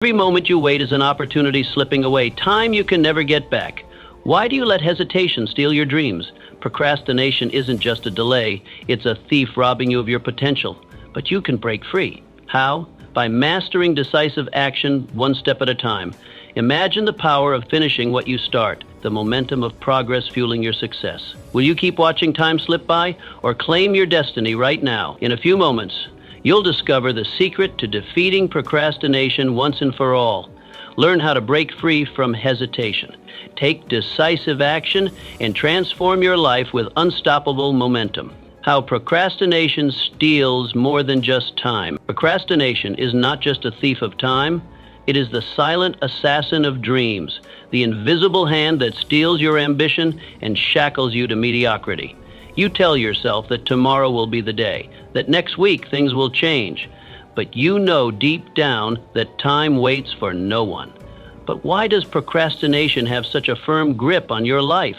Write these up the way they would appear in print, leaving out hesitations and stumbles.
Every moment you wait is an opportunity slipping away, time you can never get back. Why do you let hesitation steal your dreams? Procrastination isn't just a delay, it's a thief robbing you of your potential. But you can break free. How? By mastering decisive action one step at a time. Imagine the power of finishing what you start, the momentum of progress fueling your success. Will you keep watching time slip by, or claim your destiny right now? In a few moments, you'll discover the secret to defeating procrastination once and for all. Learn how to break free from hesitation. Take decisive action and transform your life with unstoppable momentum. How procrastination steals more than just time. Procrastination is not just a thief of time, it is the silent assassin of dreams, the invisible hand that steals your ambition and shackles you to mediocrity. You tell yourself that tomorrow will be the day, that next week things will change, but you know deep down that time waits for no one. But why does procrastination have such a firm grip on your life?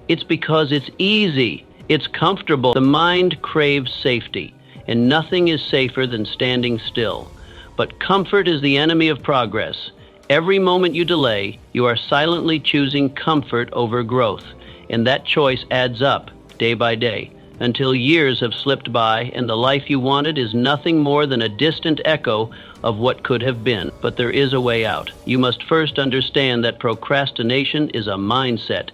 It's because it's easy. It's comfortable. The mind craves safety, and nothing is safer than standing still. But comfort is the enemy of progress. Every moment you delay, you are silently choosing comfort over growth, and that choice adds up day by day, until years have slipped by and the life you wanted is nothing more than a distant echo of what could have been. But there is a way out. You must first understand that procrastination is a mindset.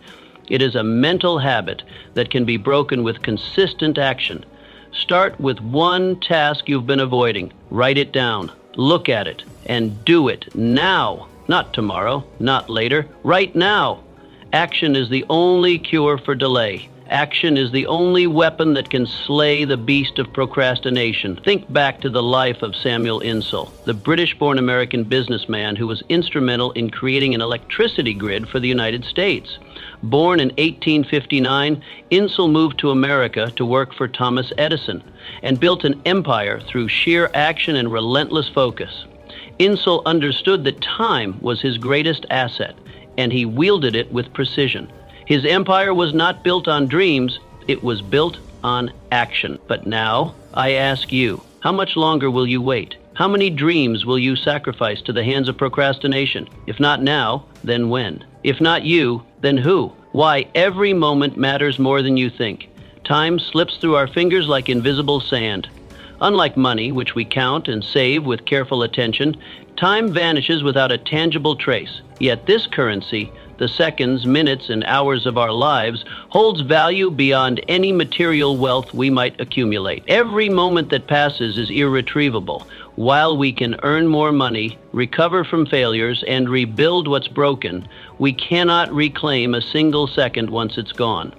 It is a mental habit that can be broken with consistent action. Start with one task you've been avoiding. Write it down, look at it, and do it now. Not tomorrow, not later, right now. Action is the only cure for delay. Action is the only weapon that can slay the beast of procrastination. Think back to the life of Samuel Insull, the British-born American businessman who was instrumental in creating an electricity grid for the United States. Born in 1859, Insull moved to America to work for Thomas Edison and built an empire through sheer action and relentless focus. Insull understood that time was his greatest asset, and he wielded it with precision. His empire was not built on dreams, it was built on action. But now, I ask you, how much longer will you wait? How many dreams will you sacrifice to the hands of procrastination? If not now, then when? If not you, then who? Why, every moment matters more than you think. Time slips through our fingers like invisible sand. Unlike money, which we count and save with careful attention, time vanishes without a tangible trace. Yet this currency, the seconds, minutes, and hours of our lives, holds value beyond any material wealth we might accumulate. Every moment that passes is irretrievable. While we can earn more money, recover from failures, and rebuild what's broken, we cannot reclaim a single second once it's gone.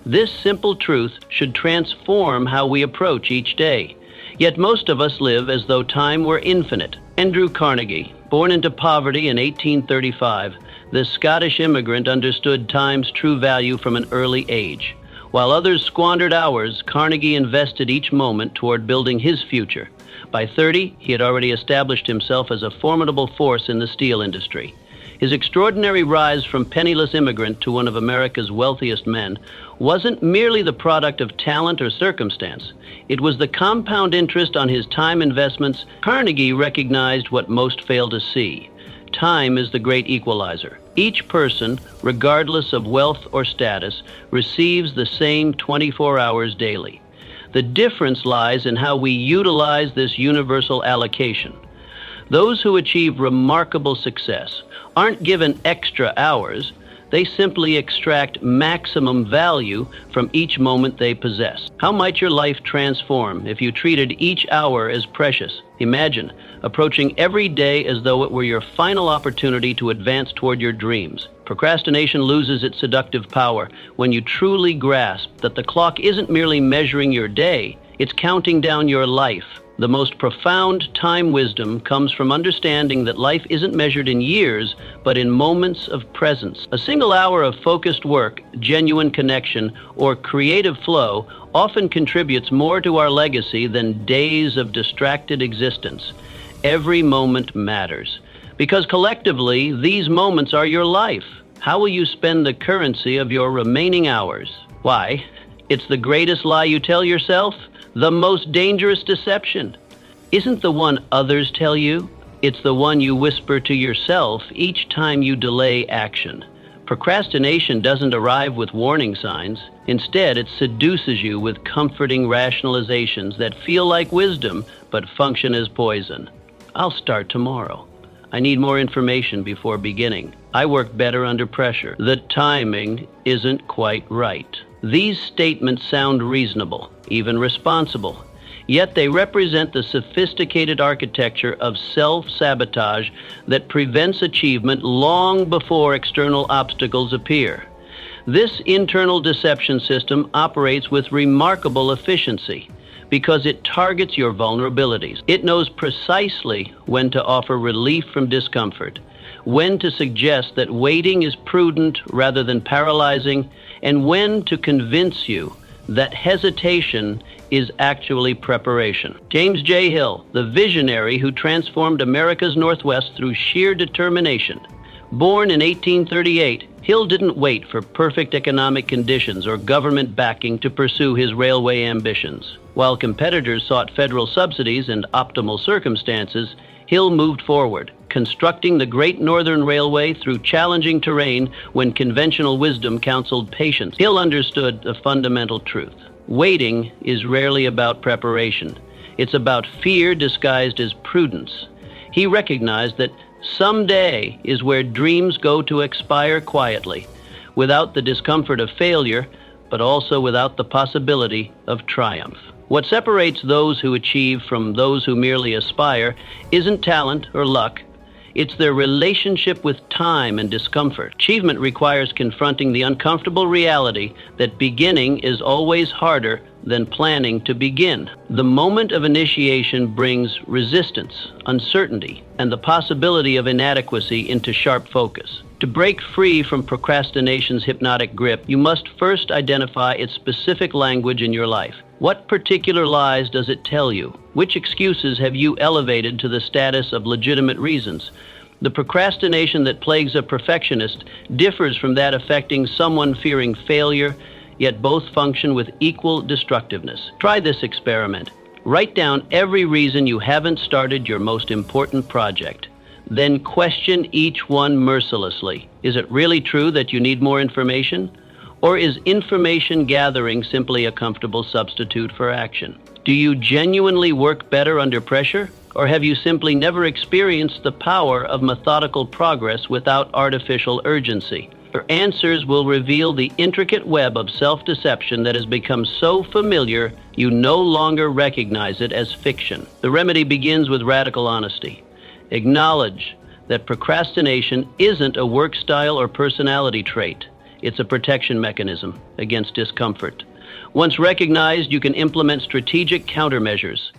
This simple truth should transform how we approach each day. Yet most of us live as though time were infinite. Andrew Carnegie, born into poverty in 1835, the Scottish immigrant understood time's true value from an early age. While others squandered hours, Carnegie invested each moment toward building his future. By 30, he had already established himself as a formidable force in the steel industry. His extraordinary rise from penniless immigrant to one of America's wealthiest men wasn't merely the product of talent or circumstance. It was the compound interest on his time investments. Carnegie recognized what most fail to see. Time is the great equalizer. Each person, regardless of wealth or status, receives the same 24 hours daily. The difference lies in how we utilize this universal allocation. Those who achieve remarkable success aren't given extra hours. They simply extract maximum value from each moment they possess. How might your life transform if you treated each hour as precious? Imagine approaching every day as though it were your final opportunity to advance toward your dreams. Procrastination loses its seductive power when you truly grasp that the clock isn't merely measuring your day, it's counting down your life. The most profound time wisdom comes from understanding that life isn't measured in years, but in moments of presence. A single hour of focused work, genuine connection, or creative flow often contributes more to our legacy than days of distracted existence. Every moment matters, because collectively, these moments are your life. How will you spend the currency of your remaining hours? Why, it's the greatest lie you tell yourself. The most dangerous deception isn't the one others tell you, It's the one you whisper to yourself each time you delay action. Procrastination doesn't arrive with warning signs. Instead, it seduces you with comforting rationalizations that feel like wisdom but function as poison. I'll start tomorrow. I need more information before beginning. I work better under pressure. The timing isn't quite right. These statements sound reasonable, even responsible. Yet they represent the sophisticated architecture of self-sabotage that prevents achievement long before external obstacles appear. This internal deception system operates with remarkable efficiency because it targets your vulnerabilities. It knows precisely when to offer relief from discomfort, when to suggest that waiting is prudent rather than paralyzing, and when to convince you that hesitation is actually preparation. James J. Hill, the visionary who transformed America's Northwest through sheer determination. Born in 1838, Hill didn't wait for perfect economic conditions or government backing to pursue his railway ambitions. While competitors sought federal subsidies and optimal circumstances, Hill moved forward, constructing the Great Northern Railway through challenging terrain when conventional wisdom counseled patience. Hill understood a fundamental truth. Waiting is rarely about preparation. It's about fear disguised as prudence. He recognized that someday is where dreams go to expire quietly, without the discomfort of failure, but also without the possibility of triumph. What separates those who achieve from those who merely aspire isn't talent or luck. It's their relationship with time and discomfort. Achievement requires confronting the uncomfortable reality that beginning is always harder than planning to begin. The moment of initiation brings resistance, uncertainty, and the possibility of inadequacy into sharp focus. To break free from procrastination's hypnotic grip, you must first identify its specific language in your life. What particular lies does it tell you? Which excuses have you elevated to the status of legitimate reasons? The procrastination that plagues a perfectionist differs from that affecting someone fearing failure, yet both function with equal destructiveness. Try this experiment. Write down every reason you haven't started your most important project. Then question each one mercilessly. Is it really true that you need more information? Or is information gathering simply a comfortable substitute for action? Do you genuinely work better under pressure? Or have you simply never experienced the power of methodical progress without artificial urgency? Your answers will reveal the intricate web of self-deception that has become so familiar you no longer recognize it as fiction. The remedy begins with radical honesty. Acknowledge that procrastination isn't a work style or personality trait. It's a protection mechanism against discomfort. Once recognized, you can implement strategic countermeasures,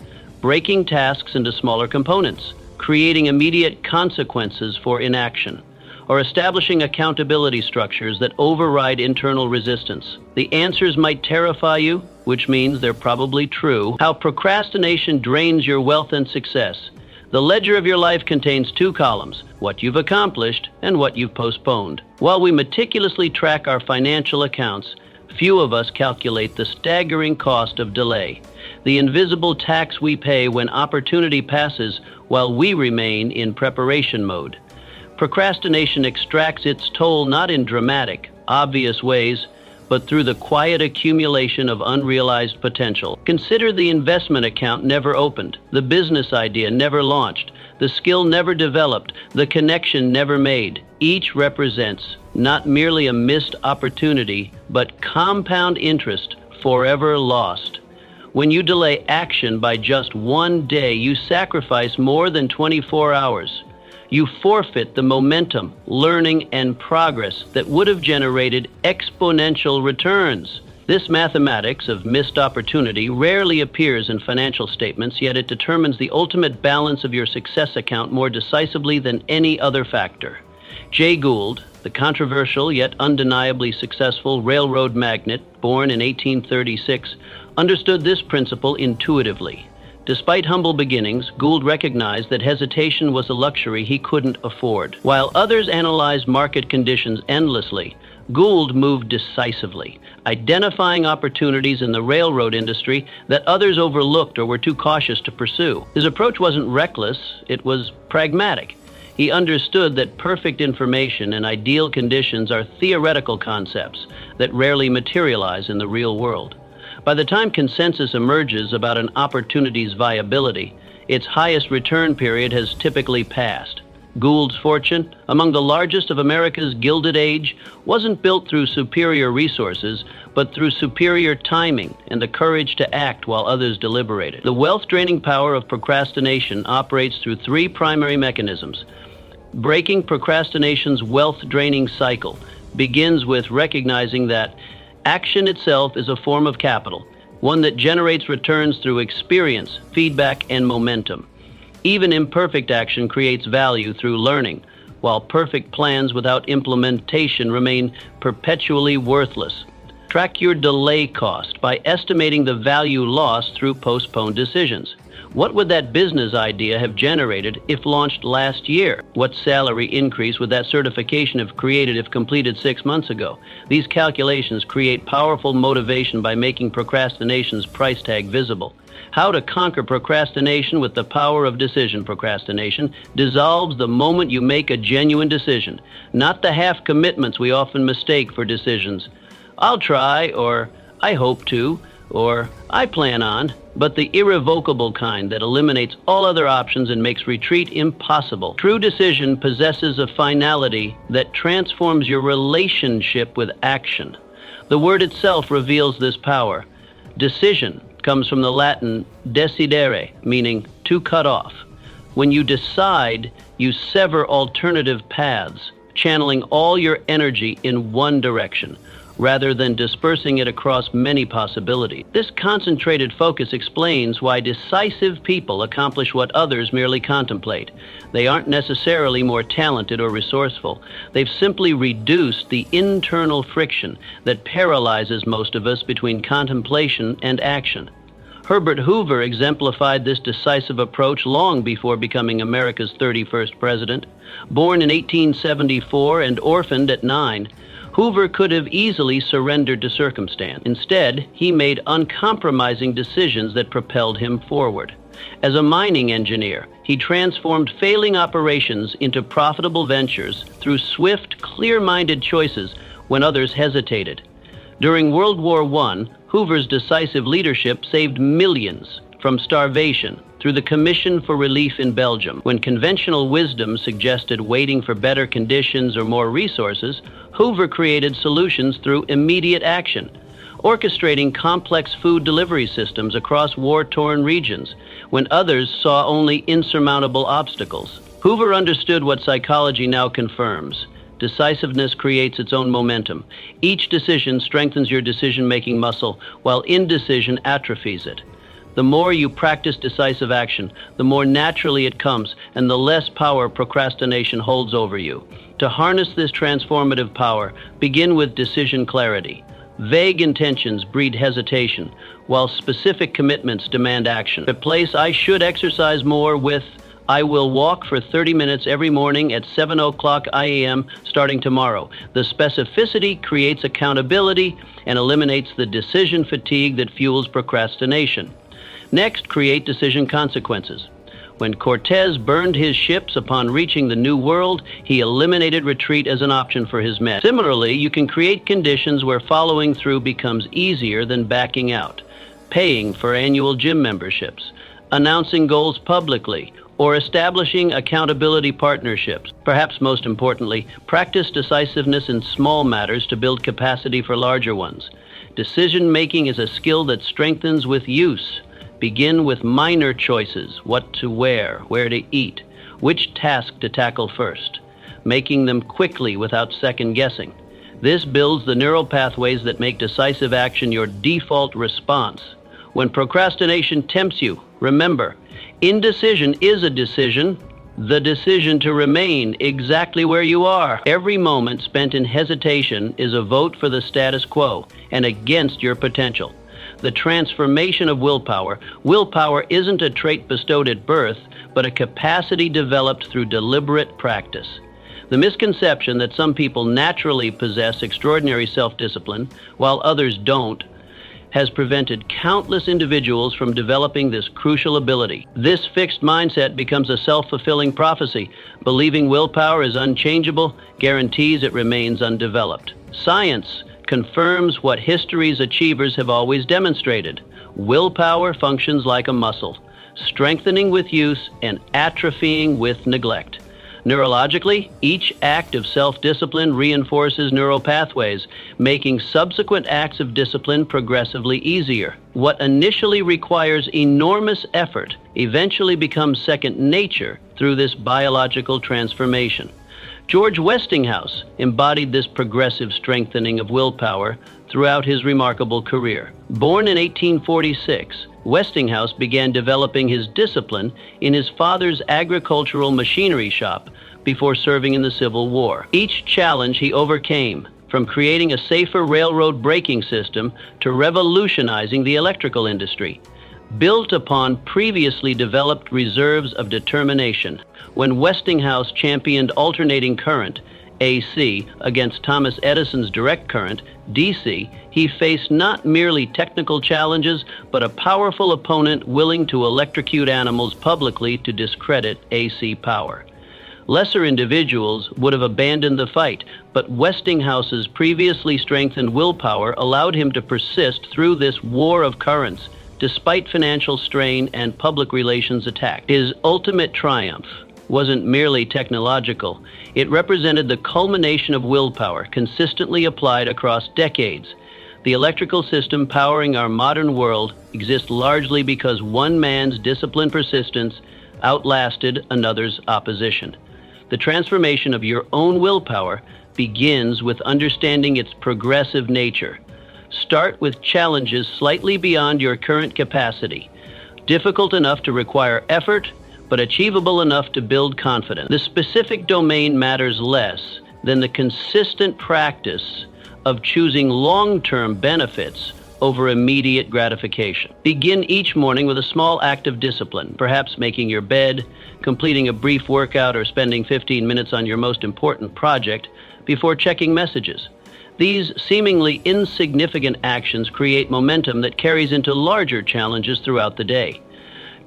breaking tasks into smaller components, creating immediate consequences for inaction, or establishing accountability structures that override internal resistance. The answers might terrify you, which means they're probably true. How procrastination drains your wealth and success. The ledger of your life contains two columns, what you've accomplished and what you've postponed. While we meticulously track our financial accounts, few of us calculate the staggering cost of delay, the invisible tax we pay when opportunity passes while we remain in preparation mode. Procrastination extracts its toll not in dramatic, obvious ways, but through the quiet accumulation of unrealized potential. Consider the investment account never opened, the business idea never launched, the skill never developed, the connection never made. Each represents not merely a missed opportunity, but compound interest forever lost. When you delay action by just one day, you sacrifice more than 24 hours. You forfeit the momentum, learning, and progress that would have generated exponential returns. This mathematics of missed opportunity rarely appears in financial statements, yet it determines the ultimate balance of your success account more decisively than any other factor. Jay Gould, the controversial yet undeniably successful railroad magnate born in 1836, understood this principle intuitively. Despite humble beginnings, Gould recognized that hesitation was a luxury he couldn't afford. While others analyzed market conditions endlessly, Gould moved decisively, identifying opportunities in the railroad industry that others overlooked or were too cautious to pursue. His approach wasn't reckless, it was pragmatic. He understood that perfect information and ideal conditions are theoretical concepts that rarely materialize in the real world. By the time consensus emerges about an opportunity's viability, its highest return period has typically passed. Gould's fortune, among the largest of America's Gilded Age, wasn't built through superior resources, but through superior timing and the courage to act while others deliberated. The wealth-draining power of procrastination operates through three primary mechanisms. Breaking procrastination's wealth-draining cycle begins with recognizing that action itself is a form of capital, one that generates returns through experience, feedback, and momentum. Even imperfect action creates value through learning, while perfect plans without implementation remain perpetually worthless. Track your delay cost by estimating the value lost through postponed decisions. What would that business idea have generated if launched last year? What salary increase would that certification have created if completed 6 months ago? These calculations create powerful motivation by making procrastination's price tag visible. How to conquer procrastination with the power of decision. Procrastination dissolves the moment you make a genuine decision, not the half commitments we often mistake for decisions. I'll try, or I hope to, or I plan on, but the irrevocable kind that eliminates all other options and makes retreat impossible. True decision possesses a finality that transforms your relationship with action. The word itself reveals this power. Decision comes from the Latin decidere, meaning to cut off. When you decide, you sever alternative paths, channeling all your energy in one direction, rather than dispersing it across many possibilities. This concentrated focus explains why decisive people accomplish what others merely contemplate. They aren't necessarily more talented or resourceful. They've simply reduced the internal friction that paralyzes most of us between contemplation and action. Herbert Hoover exemplified this decisive approach long before becoming America's 31st president. Born in 1874 and orphaned at 9, Hoover could have easily surrendered to circumstance. Instead, he made uncompromising decisions that propelled him forward. As a mining engineer, he transformed failing operations into profitable ventures through swift, clear-minded choices when others hesitated. During World War I, Hoover's decisive leadership saved millions from starvation through the Commission for Relief in Belgium. When conventional wisdom suggested waiting for better conditions or more resources, Hoover created solutions through immediate action, orchestrating complex food delivery systems across war-torn regions when others saw only insurmountable obstacles. Hoover understood what psychology now confirms. Decisiveness creates its own momentum. Each decision strengthens your decision-making muscle, while indecision atrophies it. The more you practice decisive action, the more naturally it comes, and the less power procrastination holds over you. To harness this transformative power, begin with decision clarity. Vague intentions breed hesitation, while specific commitments demand action. Replace "I should exercise more" with "I will walk for 30 minutes every morning at 7 o'clock a.m. starting tomorrow." The specificity creates accountability and eliminates the decision fatigue that fuels procrastination. Next, create decision consequences. When Cortez burned his ships upon reaching the New World, he eliminated retreat as an option for his men. Similarly, you can create conditions where following through becomes easier than backing out. Paying for annual gym memberships, announcing goals publicly, or establishing accountability partnerships. Perhaps most importantly, practice decisiveness in small matters to build capacity for larger ones. Decision-making is a skill that strengthens with use. Begin with minor choices: what to wear, where to eat, which task to tackle first, making them quickly without second-guessing. This builds the neural pathways that make decisive action your default response. When procrastination tempts you, remember, indecision is a decision, the decision to remain exactly where you are. Every moment spent in hesitation is a vote for the status quo and against your potential. The transformation of willpower. Willpower isn't a trait bestowed at birth, but a capacity developed through deliberate practice. The misconception that some people naturally possess extraordinary self-discipline while others don't has prevented countless individuals from developing this crucial ability. This fixed mindset becomes a self-fulfilling prophecy. Believing willpower is unchangeable guarantees it remains undeveloped. Science confirms what history's achievers have always demonstrated. Willpower functions like a muscle, strengthening with use and atrophying with neglect. Neurologically, each act of self-discipline reinforces neural pathways, making subsequent acts of discipline progressively easier. What initially requires enormous effort eventually becomes second nature through this biological transformation. George Westinghouse embodied this progressive strengthening of willpower throughout his remarkable career. Born in 1846, Westinghouse began developing his discipline in his father's agricultural machinery shop before serving in the Civil War. Each challenge he overcame, from creating a safer railroad braking system to revolutionizing the electrical industry, built upon previously developed reserves of determination. When Westinghouse championed alternating current, AC, against Thomas Edison's direct current, DC, he faced not merely technical challenges, but a powerful opponent willing to electrocute animals publicly to discredit AC power. Lesser individuals would have abandoned the fight, but Westinghouse's previously strengthened willpower allowed him to persist through this war of currents, despite financial strain and public relations attack. His ultimate triumph wasn't merely technological. It represented the culmination of willpower consistently applied across decades. The electrical system powering our modern world exists largely because one man's disciplined persistence outlasted another's opposition. The transformation of your own willpower begins with understanding its progressive nature. Start with challenges slightly beyond your current capacity, difficult enough to require effort, but achievable enough to build confidence. The specific domain matters less than the consistent practice of choosing long-term benefits over immediate gratification. Begin each morning with a small act of discipline, perhaps making your bed, completing a brief workout, or spending 15 minutes on your most important project before checking messages. These seemingly insignificant actions create momentum that carries into larger challenges throughout the day.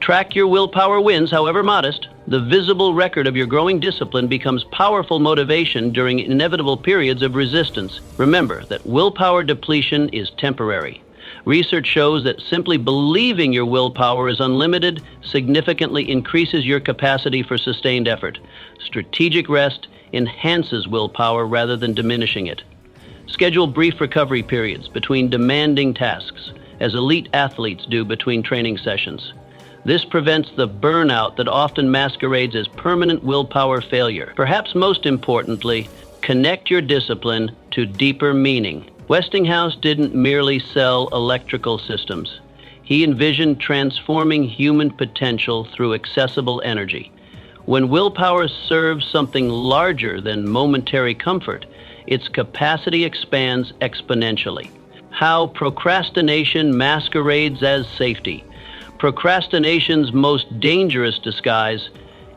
Track your willpower wins, however modest. The visible record of your growing discipline becomes powerful motivation during inevitable periods of resistance. Remember that willpower depletion is temporary. Research shows that simply believing your willpower is unlimited significantly increases your capacity for sustained effort. Strategic rest enhances willpower rather than diminishing it. Schedule brief recovery periods between demanding tasks, as elite athletes do between training sessions. This prevents the burnout that often masquerades as permanent willpower failure. Perhaps most importantly, connect your discipline to deeper meaning. Westinghouse didn't merely sell electrical systems. He envisioned transforming human potential through accessible energy. When willpower serves something larger than momentary comfort, its capacity expands exponentially. How procrastination masquerades as safety. Procrastination's most dangerous disguise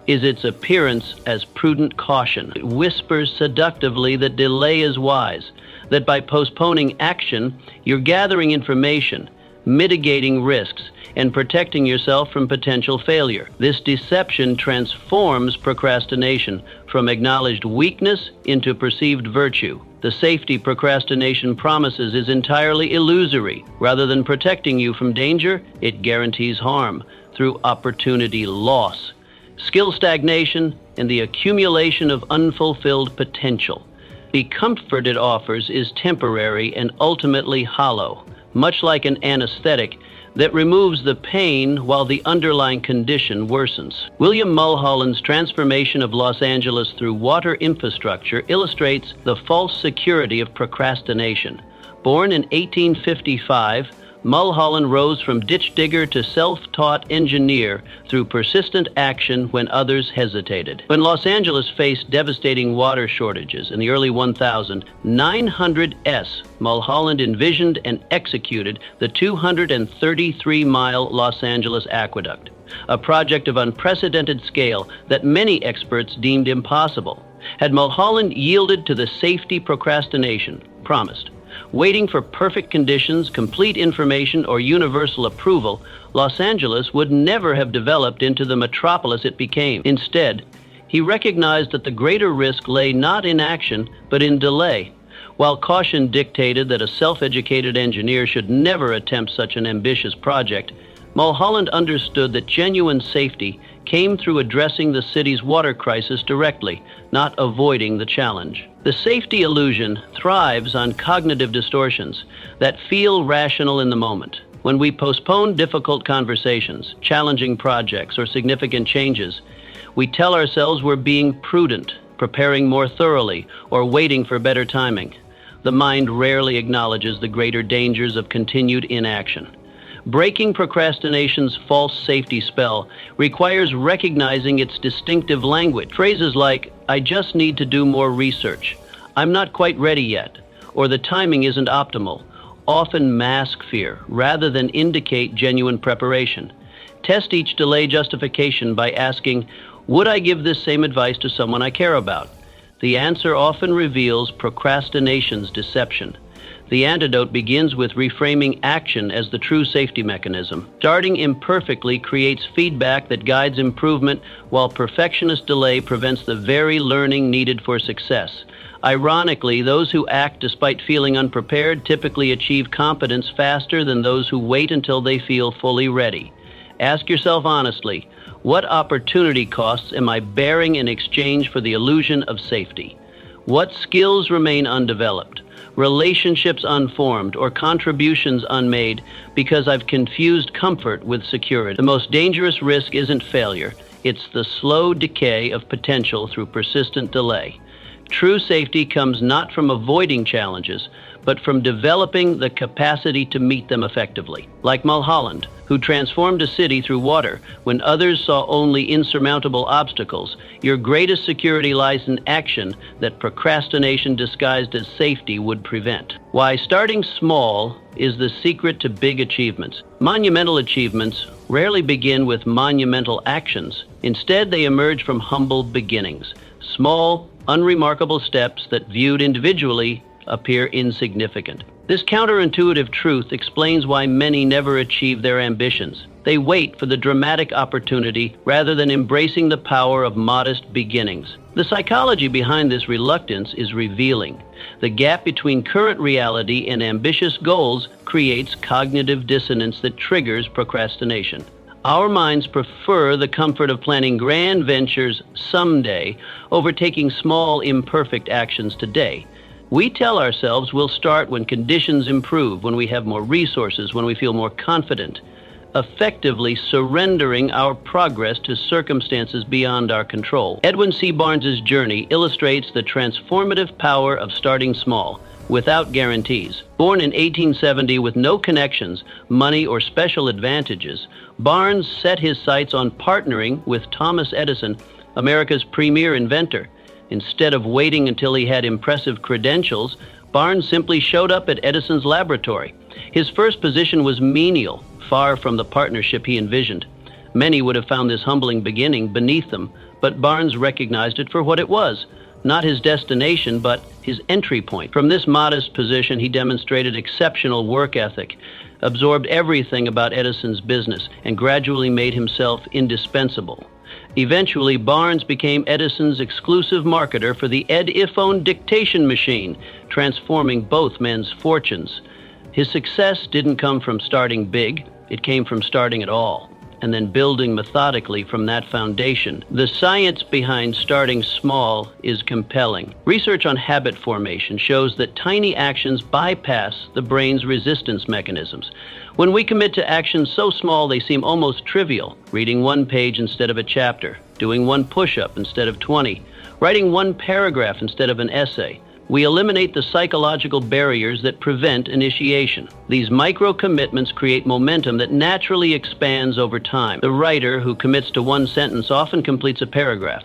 is its appearance as prudent caution. It whispers seductively that delay is wise, that by postponing action, you're gathering information, mitigating risks, and protecting yourself from potential failure. This deception transforms procrastination from acknowledged weakness into perceived virtue. The safety procrastination promises is entirely illusory. Rather than protecting you from danger, it guarantees harm through opportunity loss, skill stagnation, and the accumulation of unfulfilled potential. The comfort it offers is temporary and ultimately hollow, much like an anesthetic that removes the pain while the underlying condition worsens. William Mulholland's transformation of Los Angeles through water infrastructure illustrates the false security of procrastination. Born in 1855, Mulholland rose from ditch digger to self-taught engineer through persistent action when others hesitated. When Los Angeles faced devastating water shortages in the early 1900s, Mulholland envisioned and executed the 233-mile Los Angeles Aqueduct, a project of unprecedented scale that many experts deemed impossible. Had Mulholland yielded to the safety procrastination promised, waiting for perfect conditions, complete information, or universal approval, Los Angeles would never have developed into the metropolis it became. Instead, he recognized that the greater risk lay not in action, but in delay. While caution dictated that a self-educated engineer should never attempt such an ambitious project, Mulholland understood that genuine safety came through addressing the city's water crisis directly, not avoiding the challenge. The safety illusion thrives on cognitive distortions that feel rational in the moment. When we postpone difficult conversations, challenging projects, or significant changes, we tell ourselves we're being prudent, preparing more thoroughly, or waiting for better timing. The mind rarely acknowledges the greater dangers of continued inaction. Breaking procrastination's false safety spell requires recognizing its distinctive language. Phrases like, "I just need to do more research," "I'm not quite ready yet," or "the timing isn't optimal," often mask fear rather than indicate genuine preparation. Test each delay justification by asking, "Would I give this same advice to someone I care about?" The answer often reveals procrastination's deception. The antidote begins with reframing action as the true safety mechanism. Starting imperfectly creates feedback that guides improvement, while perfectionist delay prevents the very learning needed for success. Ironically, those who act despite feeling unprepared typically achieve competence faster than those who wait until they feel fully ready. Ask yourself honestly, what opportunity costs am I bearing in exchange for the illusion of safety? What skills remain undeveloped, relationships unformed, or contributions unmade because I've confused comfort with security? The most dangerous risk isn't failure, it's the slow decay of potential through persistent delay. True safety comes not from avoiding challenges, but from developing the capacity to meet them effectively. Like Mulholland, who transformed a city through water when others saw only insurmountable obstacles, your greatest security lies in action that procrastination disguised as safety would prevent. Why starting small is the secret to big achievements. Monumental achievements rarely begin with monumental actions. Instead, they emerge from humble beginnings. Small, unremarkable steps that, viewed individually, appear insignificant. This counterintuitive truth explains why many never achieve their ambitions. They wait for the dramatic opportunity rather than embracing the power of modest beginnings. The psychology behind this reluctance is revealing. The gap between current reality and ambitious goals creates cognitive dissonance that triggers procrastination. Our minds prefer the comfort of planning grand ventures someday over taking small, imperfect actions today. We tell ourselves we'll start when conditions improve, when we have more resources, when we feel more confident, effectively surrendering our progress to circumstances beyond our control. Edwin C. Barnes's journey illustrates the transformative power of starting small, without guarantees. Born in 1870 with no connections, money, or special advantages, Barnes set his sights on partnering with Thomas Edison, America's premier inventor. Instead of waiting until he had impressive credentials, Barnes simply showed up at Edison's laboratory. His first position was menial, far from the partnership he envisioned. Many would have found this humbling beginning beneath them, but Barnes recognized it for what it was, not his destination, but his entry point. From this modest position, he demonstrated exceptional work ethic, absorbed everything about Edison's business, and gradually made himself indispensable. Eventually, Barnes became Edison's exclusive marketer for the Ediphone dictation machine, transforming both men's fortunes. His success didn't come from starting big, it came from starting at all, and then building methodically from that foundation. The science behind starting small is compelling. Research on habit formation shows that tiny actions bypass the brain's resistance mechanisms. When we commit to actions so small they seem almost trivial, reading one page instead of a chapter, doing one push-up instead of 20, writing one paragraph instead of an essay, we eliminate the psychological barriers that prevent initiation. These micro-commitments create momentum that naturally expands over time. The writer who commits to one sentence often completes a paragraph.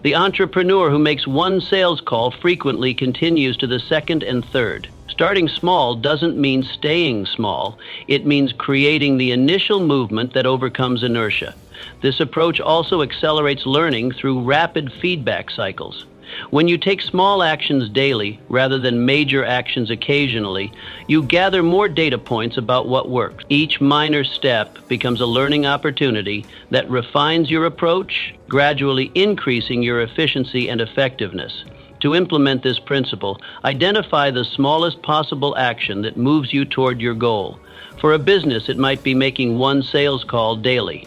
The entrepreneur who makes one sales call frequently continues to the second and third. Starting small doesn't mean staying small. It means creating the initial movement that overcomes inertia. This approach also accelerates learning through rapid feedback cycles. When you take small actions daily rather than major actions occasionally, you gather more data points about what works. Each minor step becomes a learning opportunity that refines your approach, gradually increasing your efficiency and effectiveness. To implement this principle, identify the smallest possible action that moves you toward your goal. For a business, it might be making one sales call daily.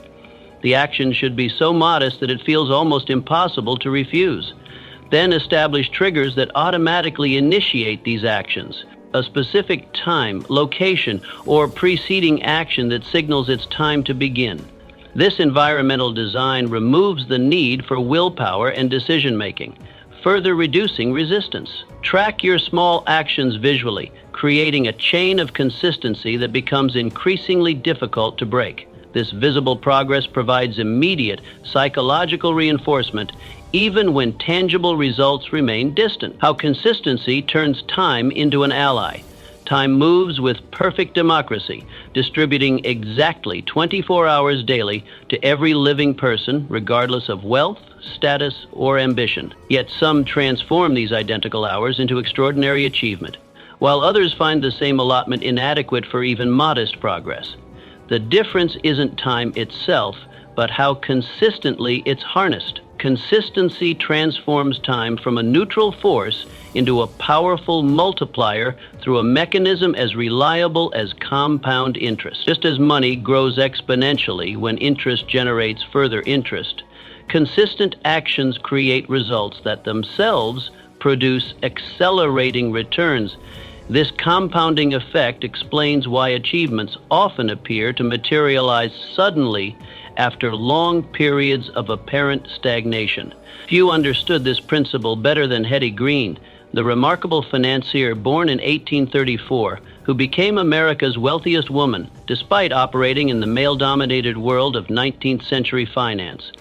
The action should be so modest that it feels almost impossible to refuse. Then establish triggers that automatically initiate these actions. A specific time, location, or preceding action that signals it's time to begin. This environmental design removes the need for willpower and decision-making, further reducing resistance. Track your small actions visually, creating a chain of consistency that becomes increasingly difficult to break. This visible progress provides immediate psychological reinforcement even when tangible results remain distant. How consistency turns time into an ally. Time moves with perfect democracy, distributing exactly 24 hours daily to every living person, regardless of wealth, status, or ambition. Yet some transform these identical hours into extraordinary achievement, while others find the same allotment inadequate for even modest progress. The difference isn't time itself, but how consistently it's harnessed. Consistency transforms time from a neutral force into a powerful multiplier through a mechanism as reliable as compound interest. Just as money grows exponentially when interest generates further interest, consistent actions create results that themselves produce accelerating returns. This compounding effect explains why achievements often appear to materialize suddenly after long periods of apparent stagnation. Few understood this principle better than Hetty Green, the remarkable financier born in 1834, who became America's wealthiest woman, despite operating in the male-dominated world of 19th century finance.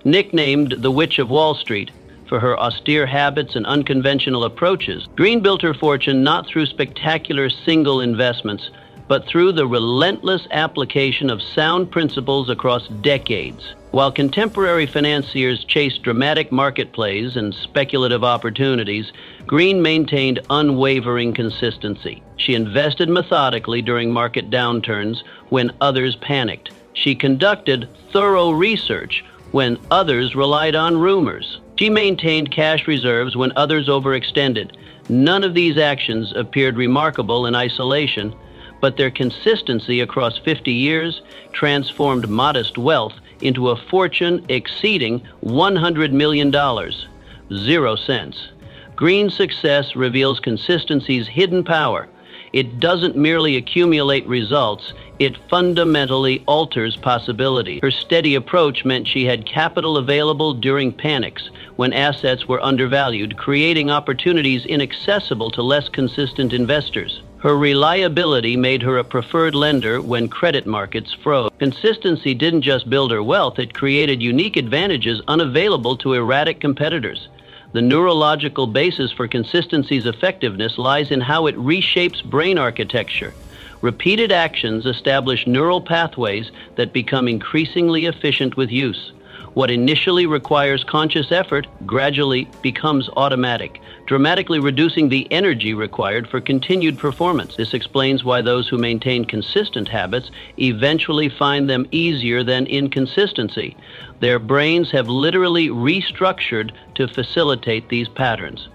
Nicknamed the Witch of Wall Street for her austere habits and unconventional approaches, Green built her fortune not through spectacular single investments, but through the relentless application of sound principles across decades. While contemporary financiers chased dramatic market plays and speculative opportunities, Green maintained unwavering consistency. She invested methodically during market downturns when others panicked. She conducted thorough research when others relied on rumors. She maintained cash reserves when others overextended. None of these actions appeared remarkable in isolation, but their consistency across 50 years transformed modest wealth into a fortune exceeding $100 million. 0 cents. Green's success reveals consistency's hidden power. It doesn't merely accumulate results, it fundamentally alters possibility. Her steady approach meant she had capital available during panics, when assets were undervalued, creating opportunities inaccessible to less consistent investors. Her reliability made her a preferred lender when credit markets froze. Consistency didn't just build her wealth, it created unique advantages unavailable to erratic competitors. The neurological basis for consistency's effectiveness lies in how it reshapes brain architecture. Repeated actions establish neural pathways that become increasingly efficient with use. What initially requires conscious effort gradually becomes automatic, dramatically reducing the energy required for continued performance. This explains why those who maintain consistent habits eventually find them easier than inconsistency. Their brains have literally restructured to facilitate these patterns.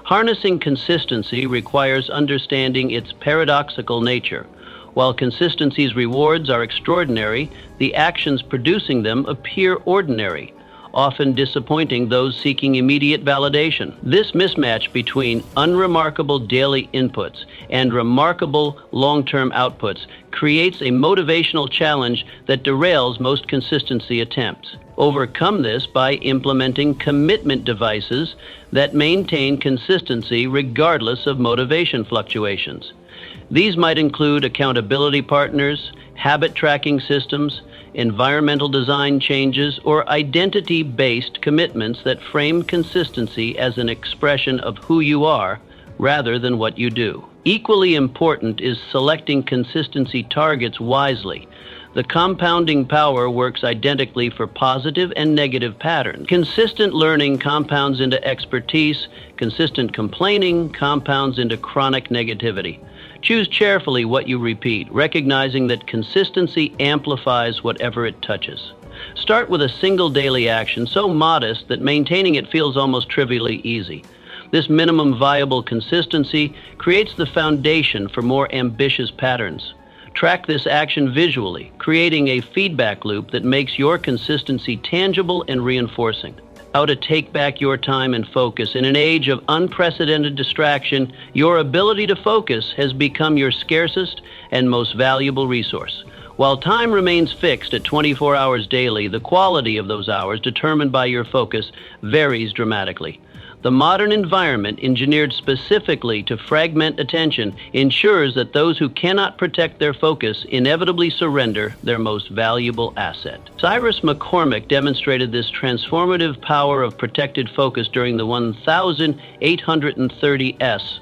Harnessing consistency requires understanding its paradoxical nature. While consistency's rewards are extraordinary, the actions producing them appear ordinary, often disappointing those seeking immediate validation. This mismatch between unremarkable daily inputs and remarkable long-term outputs creates a motivational challenge that derails most consistency attempts. Overcome this by implementing commitment devices that maintain consistency regardless of motivation fluctuations. These might include accountability partners, habit tracking systems, environmental design changes, or identity-based commitments that frame consistency as an expression of who you are rather than what you do. Equally important is selecting consistency targets wisely. The compounding power works identically for positive and negative patterns. Consistent learning compounds into expertise. Consistent complaining compounds into chronic negativity. Choose carefully what you repeat, recognizing that consistency amplifies whatever it touches. Start with a single daily action so modest that maintaining it feels almost trivially easy. This minimum viable consistency creates the foundation for more ambitious patterns. Track this action visually, creating a feedback loop that makes your consistency tangible and reinforcing. How to take back your time and focus. In an age of unprecedented distraction, your ability to focus has become your scarcest and most valuable resource. While time remains fixed at 24 hours daily, the quality of those hours, determined by your focus, varies dramatically. The modern environment, engineered specifically to fragment attention, ensures that those who cannot protect their focus inevitably surrender their most valuable asset. Cyrus McCormick demonstrated this transformative power of protected focus during the 1830s.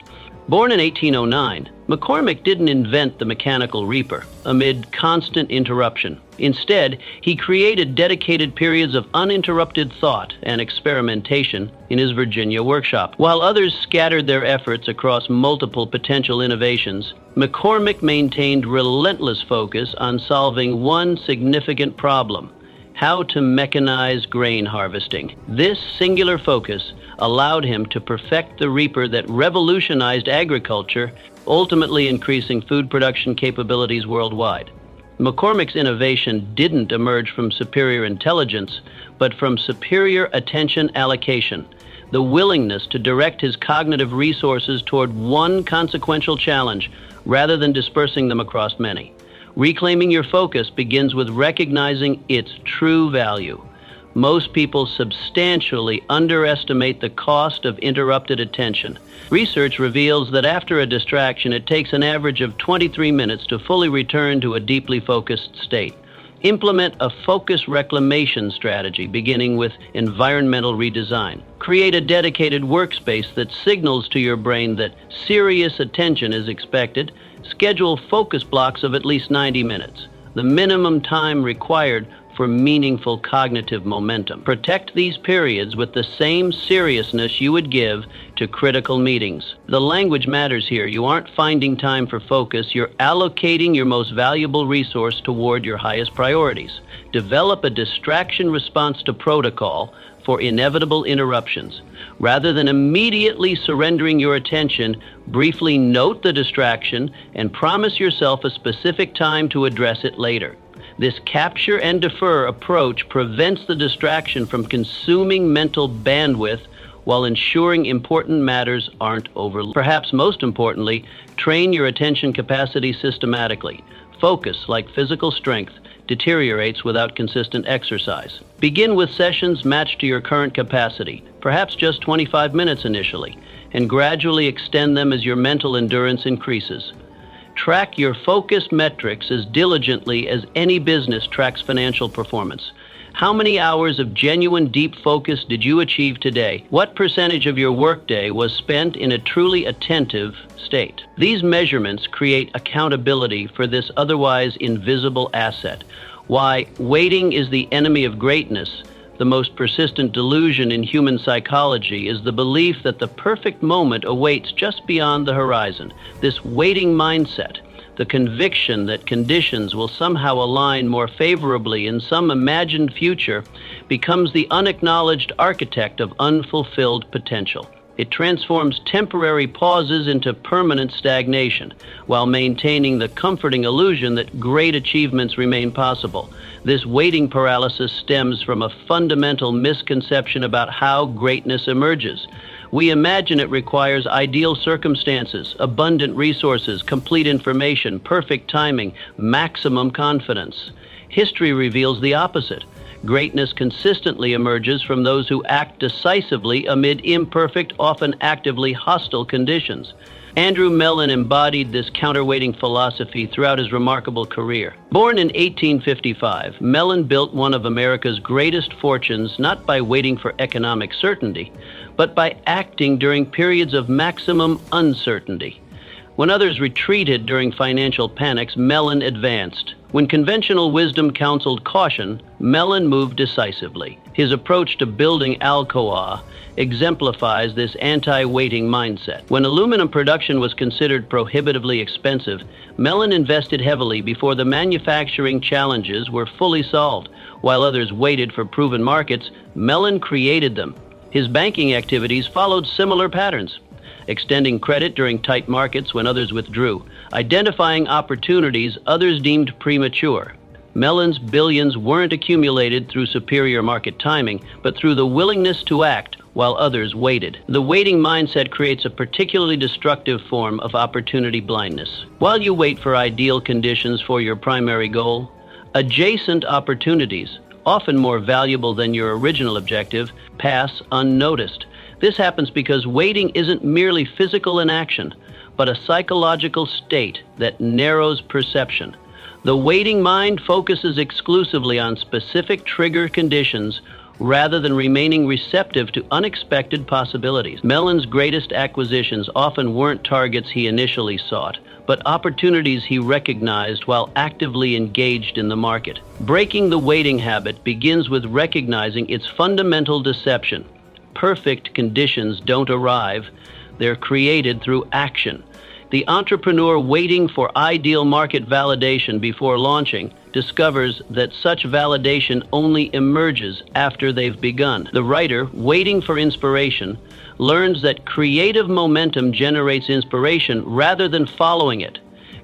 Born in 1809, McCormick didn't invent the mechanical reaper amid constant interruption. Instead, he created dedicated periods of uninterrupted thought and experimentation in his Virginia workshop. While others scattered their efforts across multiple potential innovations, McCormick maintained relentless focus on solving one significant problem: how to mechanize grain harvesting. This singular focus allowed him to perfect the reaper that revolutionized agriculture, ultimately increasing food production capabilities worldwide. McCormick's innovation didn't emerge from superior intelligence, but from superior attention allocation, the willingness to direct his cognitive resources toward one consequential challenge rather than dispersing them across many. Reclaiming your focus begins with recognizing its true value. Most people substantially underestimate the cost of interrupted attention. Research reveals that after a distraction, it takes an average of 23 minutes to fully return to a deeply focused state. Implement a focus reclamation strategy, beginning with environmental redesign. Create a dedicated workspace that signals to your brain that serious attention is expected. Schedule focus blocks of at least 90 minutes, the minimum time required for meaningful cognitive momentum. Protect these periods with the same seriousness you would give to critical meetings. The language matters here. You aren't finding time for focus, you're allocating your most valuable resource toward your highest priorities. Develop a distraction response to protocol for inevitable interruptions. Rather than immediately surrendering your attention, briefly note the distraction and promise yourself a specific time to address it later. This capture and defer approach prevents the distraction from consuming mental bandwidth while ensuring important matters aren't overlooked. Perhaps most importantly, train your attention capacity systematically. Focus, like physical strength, deteriorates without consistent exercise. Begin with sessions matched to your current capacity, perhaps just 25 minutes initially, and gradually extend them as your mental endurance increases. Track your focus metrics as diligently as any business tracks financial performance. How many hours of genuine deep focus did you achieve today? What percentage of your workday was spent in a truly attentive state? These measurements create accountability for this otherwise invisible asset. Why waiting is the enemy of greatness. The most persistent delusion in human psychology is the belief that the perfect moment awaits just beyond the horizon. This waiting mindset, the conviction that conditions will somehow align more favorably in some imagined future, becomes the unacknowledged architect of unfulfilled potential. It transforms temporary pauses into permanent stagnation, while maintaining the comforting illusion that great achievements remain possible. This waiting paralysis stems from a fundamental misconception about how greatness emerges. We imagine it requires ideal circumstances, abundant resources, complete information, perfect timing, maximum confidence. History reveals the opposite. Greatness consistently emerges from those who act decisively amid imperfect, often actively hostile conditions. Andrew Mellon embodied this counterweighting philosophy throughout his remarkable career. Born in 1855, Mellon built one of America's greatest fortunes not by waiting for economic certainty, but by acting during periods of maximum uncertainty. When others retreated during financial panics, Mellon advanced. When conventional wisdom counseled caution, Mellon moved decisively. His approach to building Alcoa exemplifies this anti-waiting mindset. When aluminum production was considered prohibitively expensive, Mellon invested heavily before the manufacturing challenges were fully solved. While others waited for proven markets, Mellon created them. His banking activities followed similar patterns, extending credit during tight markets when others withdrew, identifying opportunities others deemed premature. Mellon's billions weren't accumulated through superior market timing, but through the willingness to act while others waited. The waiting mindset creates a particularly destructive form of opportunity blindness. While you wait for ideal conditions for your primary goal, adjacent opportunities, often more valuable than your original objective, pass unnoticed. This happens because waiting isn't merely physical inaction, but a psychological state that narrows perception. The waiting mind focuses exclusively on specific trigger conditions rather than remaining receptive to unexpected possibilities. Mellon's greatest acquisitions often weren't targets he initially sought, but opportunities he recognized while actively engaged in the market. Breaking the waiting habit begins with recognizing its fundamental deception. Perfect conditions don't arrive, they're created through action. The entrepreneur waiting for ideal market validation before launching discovers that such validation only emerges after they've begun. The writer, waiting for inspiration, learns that creative momentum generates inspiration rather than following it.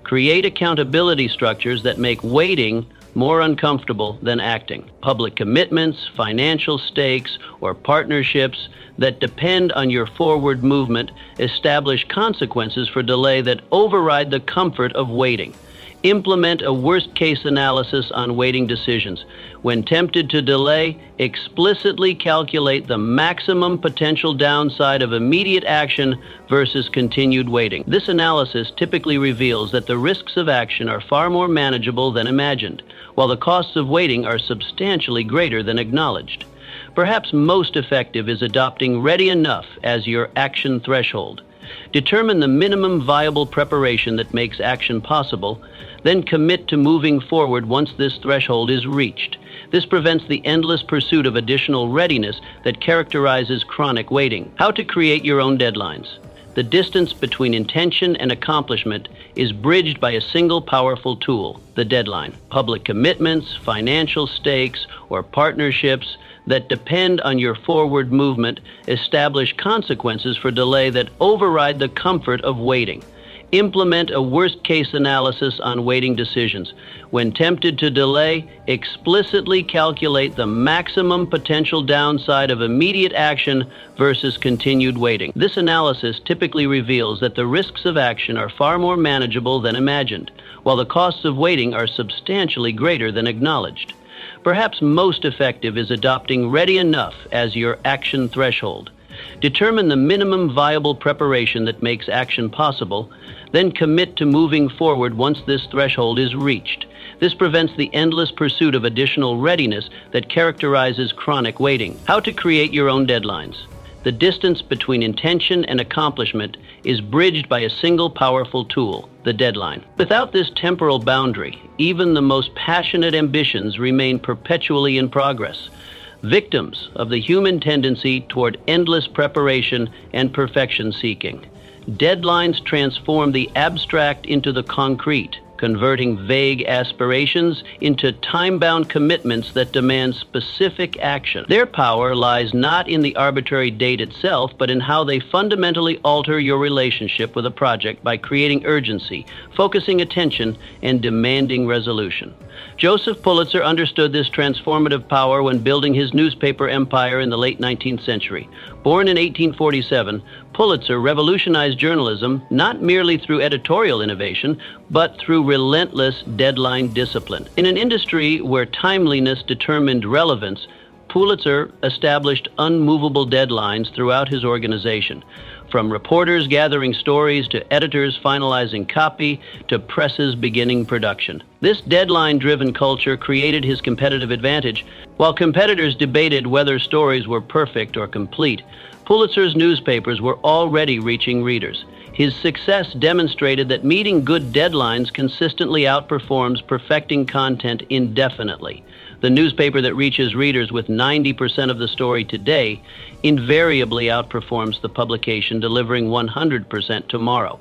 Create accountability structures that make waiting more uncomfortable than acting. Public commitments, financial stakes, or partnerships that depend on your forward movement establish consequences for delay that override the comfort of waiting. Implement a worst-case analysis on waiting decisions. When tempted to delay, explicitly calculate the maximum potential downside of immediate action versus continued waiting. This analysis typically reveals that the risks of action are far more manageable than imagined, while the costs of waiting are substantially greater than acknowledged. Perhaps most effective is adopting ready enough as your action threshold. Determine the minimum viable preparation that makes action possible, then commit to moving forward once this threshold is reached. This prevents the endless pursuit of additional readiness that characterizes chronic waiting. How to create your own deadlines. The distance between intention and accomplishment is bridged by a single powerful tool, the deadline. Public commitments, financial stakes, or partnerships that depend on your forward movement establish consequences for delay that override the comfort of waiting. Implement a worst-case analysis on waiting decisions. When tempted to delay, explicitly calculate the maximum potential downside of immediate action versus continued waiting. This analysis typically reveals that the risks of action are far more manageable than imagined, while the costs of waiting are substantially greater than acknowledged. Perhaps most effective is adopting ready enough as your action threshold. Determine the minimum viable preparation that makes action possible, then commit to moving forward once this threshold is reached. This prevents the endless pursuit of additional readiness that characterizes chronic waiting. How to create your own deadlines. The distance between intention and accomplishment is bridged by a single powerful tool, the deadline. Without this temporal boundary, even the most passionate ambitions remain perpetually in progress, victims of the human tendency toward endless preparation and perfection seeking. Deadlines transform the abstract into the concrete, converting vague aspirations into time-bound commitments that demand specific action. Their power lies not in the arbitrary date itself, but in how they fundamentally alter your relationship with a project by creating urgency, focusing attention, and demanding resolution. Joseph Pulitzer understood this transformative power when building his newspaper empire in the late 19th century. Born in 1847, Pulitzer revolutionized journalism not merely through editorial innovation, but through relentless deadline discipline. In an industry where timeliness determined relevance, Pulitzer established unmovable deadlines throughout his organization. From reporters gathering stories to editors finalizing copy to presses beginning production. This deadline-driven culture created his competitive advantage. While competitors debated whether stories were perfect or complete, Pulitzer's newspapers were already reaching readers. His success demonstrated that meeting good deadlines consistently outperforms perfecting content indefinitely. The newspaper that reaches readers with 90% of the story today invariably outperforms the publication delivering 100% tomorrow.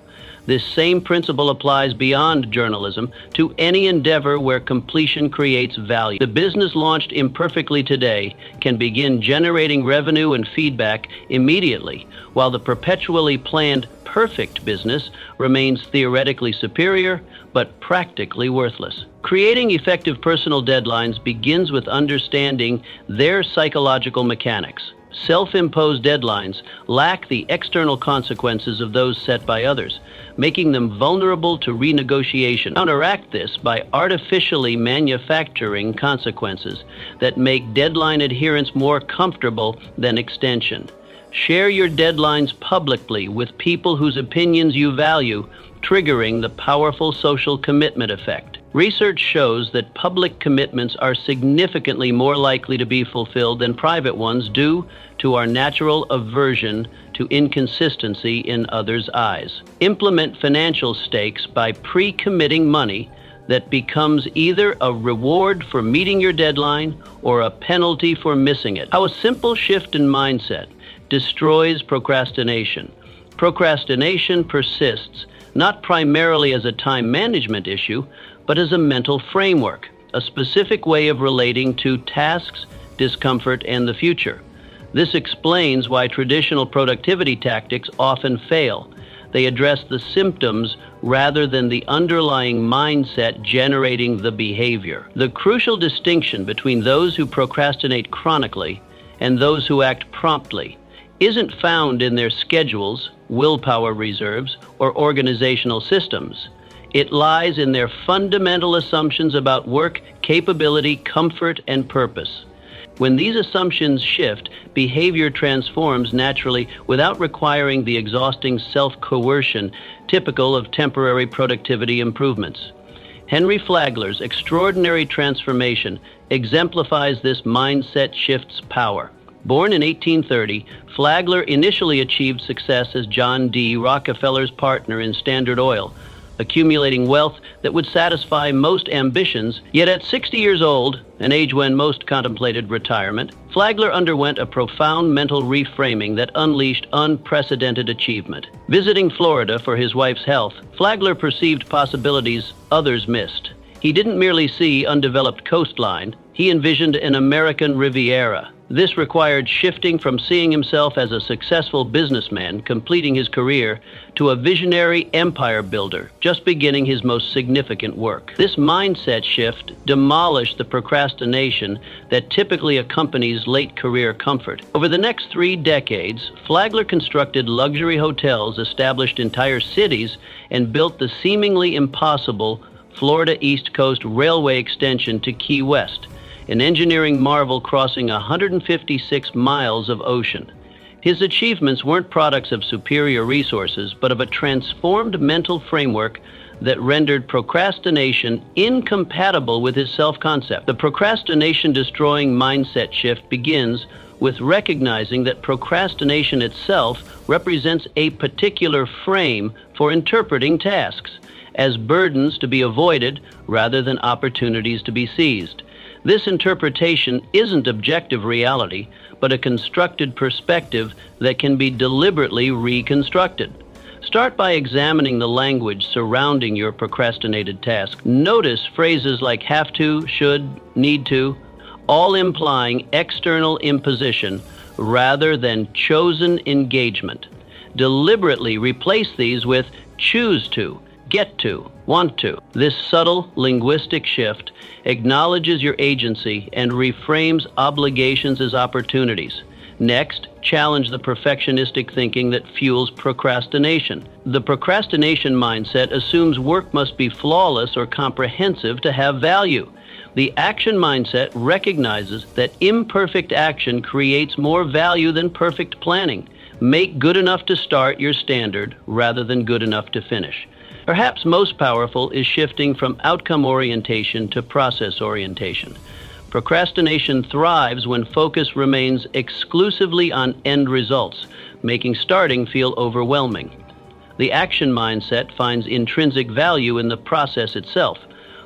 This same principle applies beyond journalism to any endeavor where completion creates value. The business launched imperfectly today can begin generating revenue and feedback immediately, while the perpetually planned perfect business remains theoretically superior but practically worthless. Creating effective personal deadlines begins with understanding their psychological mechanics. Self-imposed deadlines lack the external consequences of those set by others, making them vulnerable to renegotiation. Counteract this by artificially manufacturing consequences that make deadline adherence more comfortable than extension. Share your deadlines publicly with people whose opinions you value, triggering the powerful social commitment effect. Research shows that public commitments are significantly more likely to be fulfilled than private ones due to our natural aversion to inconsistency in others' eyes. Implement financial stakes by pre-committing money that becomes either a reward for meeting your deadline or a penalty for missing it. How a simple shift in mindset destroys procrastination. Procrastination persists not primarily as a time management issue, but as a mental framework, a specific way of relating to tasks, discomfort, and the future. This explains why traditional productivity tactics often fail. They address the symptoms rather than the underlying mindset generating the behavior. The crucial distinction between those who procrastinate chronically and those who act promptly isn't found in their schedules, willpower reserves, or organizational systems. It lies in their fundamental assumptions about work, capability, comfort, and purpose. When these assumptions shift, behavior transforms naturally without requiring the exhausting self-coercion typical of temporary productivity improvements. Henry Flagler's extraordinary transformation exemplifies this mindset shift's power. Born in 1830, Flagler initially achieved success as John D. Rockefeller's partner in Standard Oil, accumulating wealth that would satisfy most ambitions. Yet at 60 years old, an age when most contemplated retirement, Flagler underwent a profound mental reframing that unleashed unprecedented achievement. Visiting Florida for his wife's health, Flagler perceived possibilities others missed. He didn't merely see undeveloped coastline, he envisioned an American Riviera. This required shifting from seeing himself as a successful businessman completing his career to a visionary empire builder just beginning his most significant work. This mindset shift demolished the procrastination that typically accompanies late career comfort. Over the next 3 decades, Flagler constructed luxury hotels, established entire cities, and built the seemingly impossible Florida East Coast Railway extension to Key West, an engineering marvel crossing 156 miles of ocean. His achievements weren't products of superior resources, but of a transformed mental framework that rendered procrastination incompatible with his self-concept. The procrastination-destroying mindset shift begins with recognizing that procrastination itself represents a particular frame for interpreting tasks as burdens to be avoided rather than opportunities to be seized. This interpretation isn't objective reality, but a constructed perspective that can be deliberately reconstructed. Start by examining the language surrounding your procrastinated task. Notice phrases like have to, should, need to, all implying external imposition rather than chosen engagement. Deliberately replace these with choose to, get to, want to. This subtle linguistic shift acknowledges your agency and reframes obligations as opportunities. Next, challenge the perfectionistic thinking that fuels procrastination. The procrastination mindset assumes work must be flawless or comprehensive to have value. The action mindset recognizes that imperfect action creates more value than perfect planning. Make good enough to start your standard rather than good enough to finish. Perhaps most powerful is shifting from outcome orientation to process orientation. Procrastination thrives when focus remains exclusively on end results, making starting feel overwhelming. The action mindset finds intrinsic value in the process itself,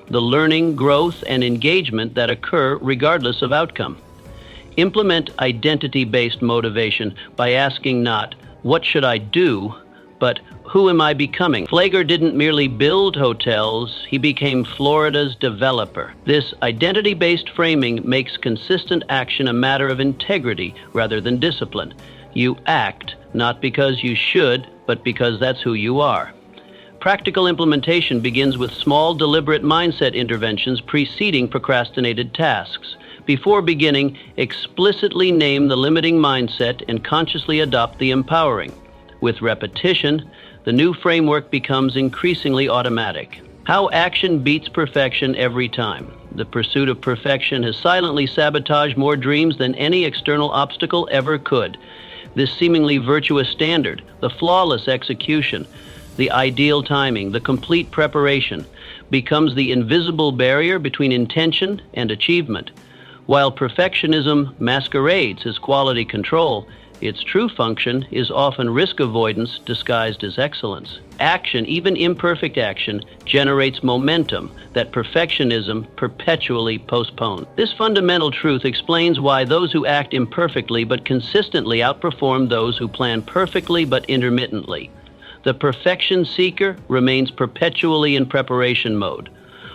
the learning, growth, and engagement that occur regardless of outcome. Implement identity-based motivation by asking not, "What should I do?" but "Who am I becoming?" Flagler didn't merely build hotels, he became Florida's developer. This identity-based framing makes consistent action a matter of integrity rather than discipline. You act not because you should, but because that's who you are. Practical implementation begins with small, deliberate mindset interventions preceding procrastinated tasks. Before beginning, explicitly name the limiting mindset and consciously adopt the empowering. With repetition, the new framework becomes increasingly automatic. How action beats perfection every time. The pursuit of perfection has silently sabotaged more dreams than any external obstacle ever could. This seemingly virtuous standard, the flawless execution, the ideal timing, the complete preparation, becomes the invisible barrier between intention and achievement. While perfectionism masquerades as quality control, its true function is often risk avoidance disguised as excellence. Action, even imperfect action, generates momentum that perfectionism perpetually postpones. This fundamental truth explains why those who act imperfectly but consistently outperform those who plan perfectly but intermittently. The perfection seeker remains perpetually in preparation mode,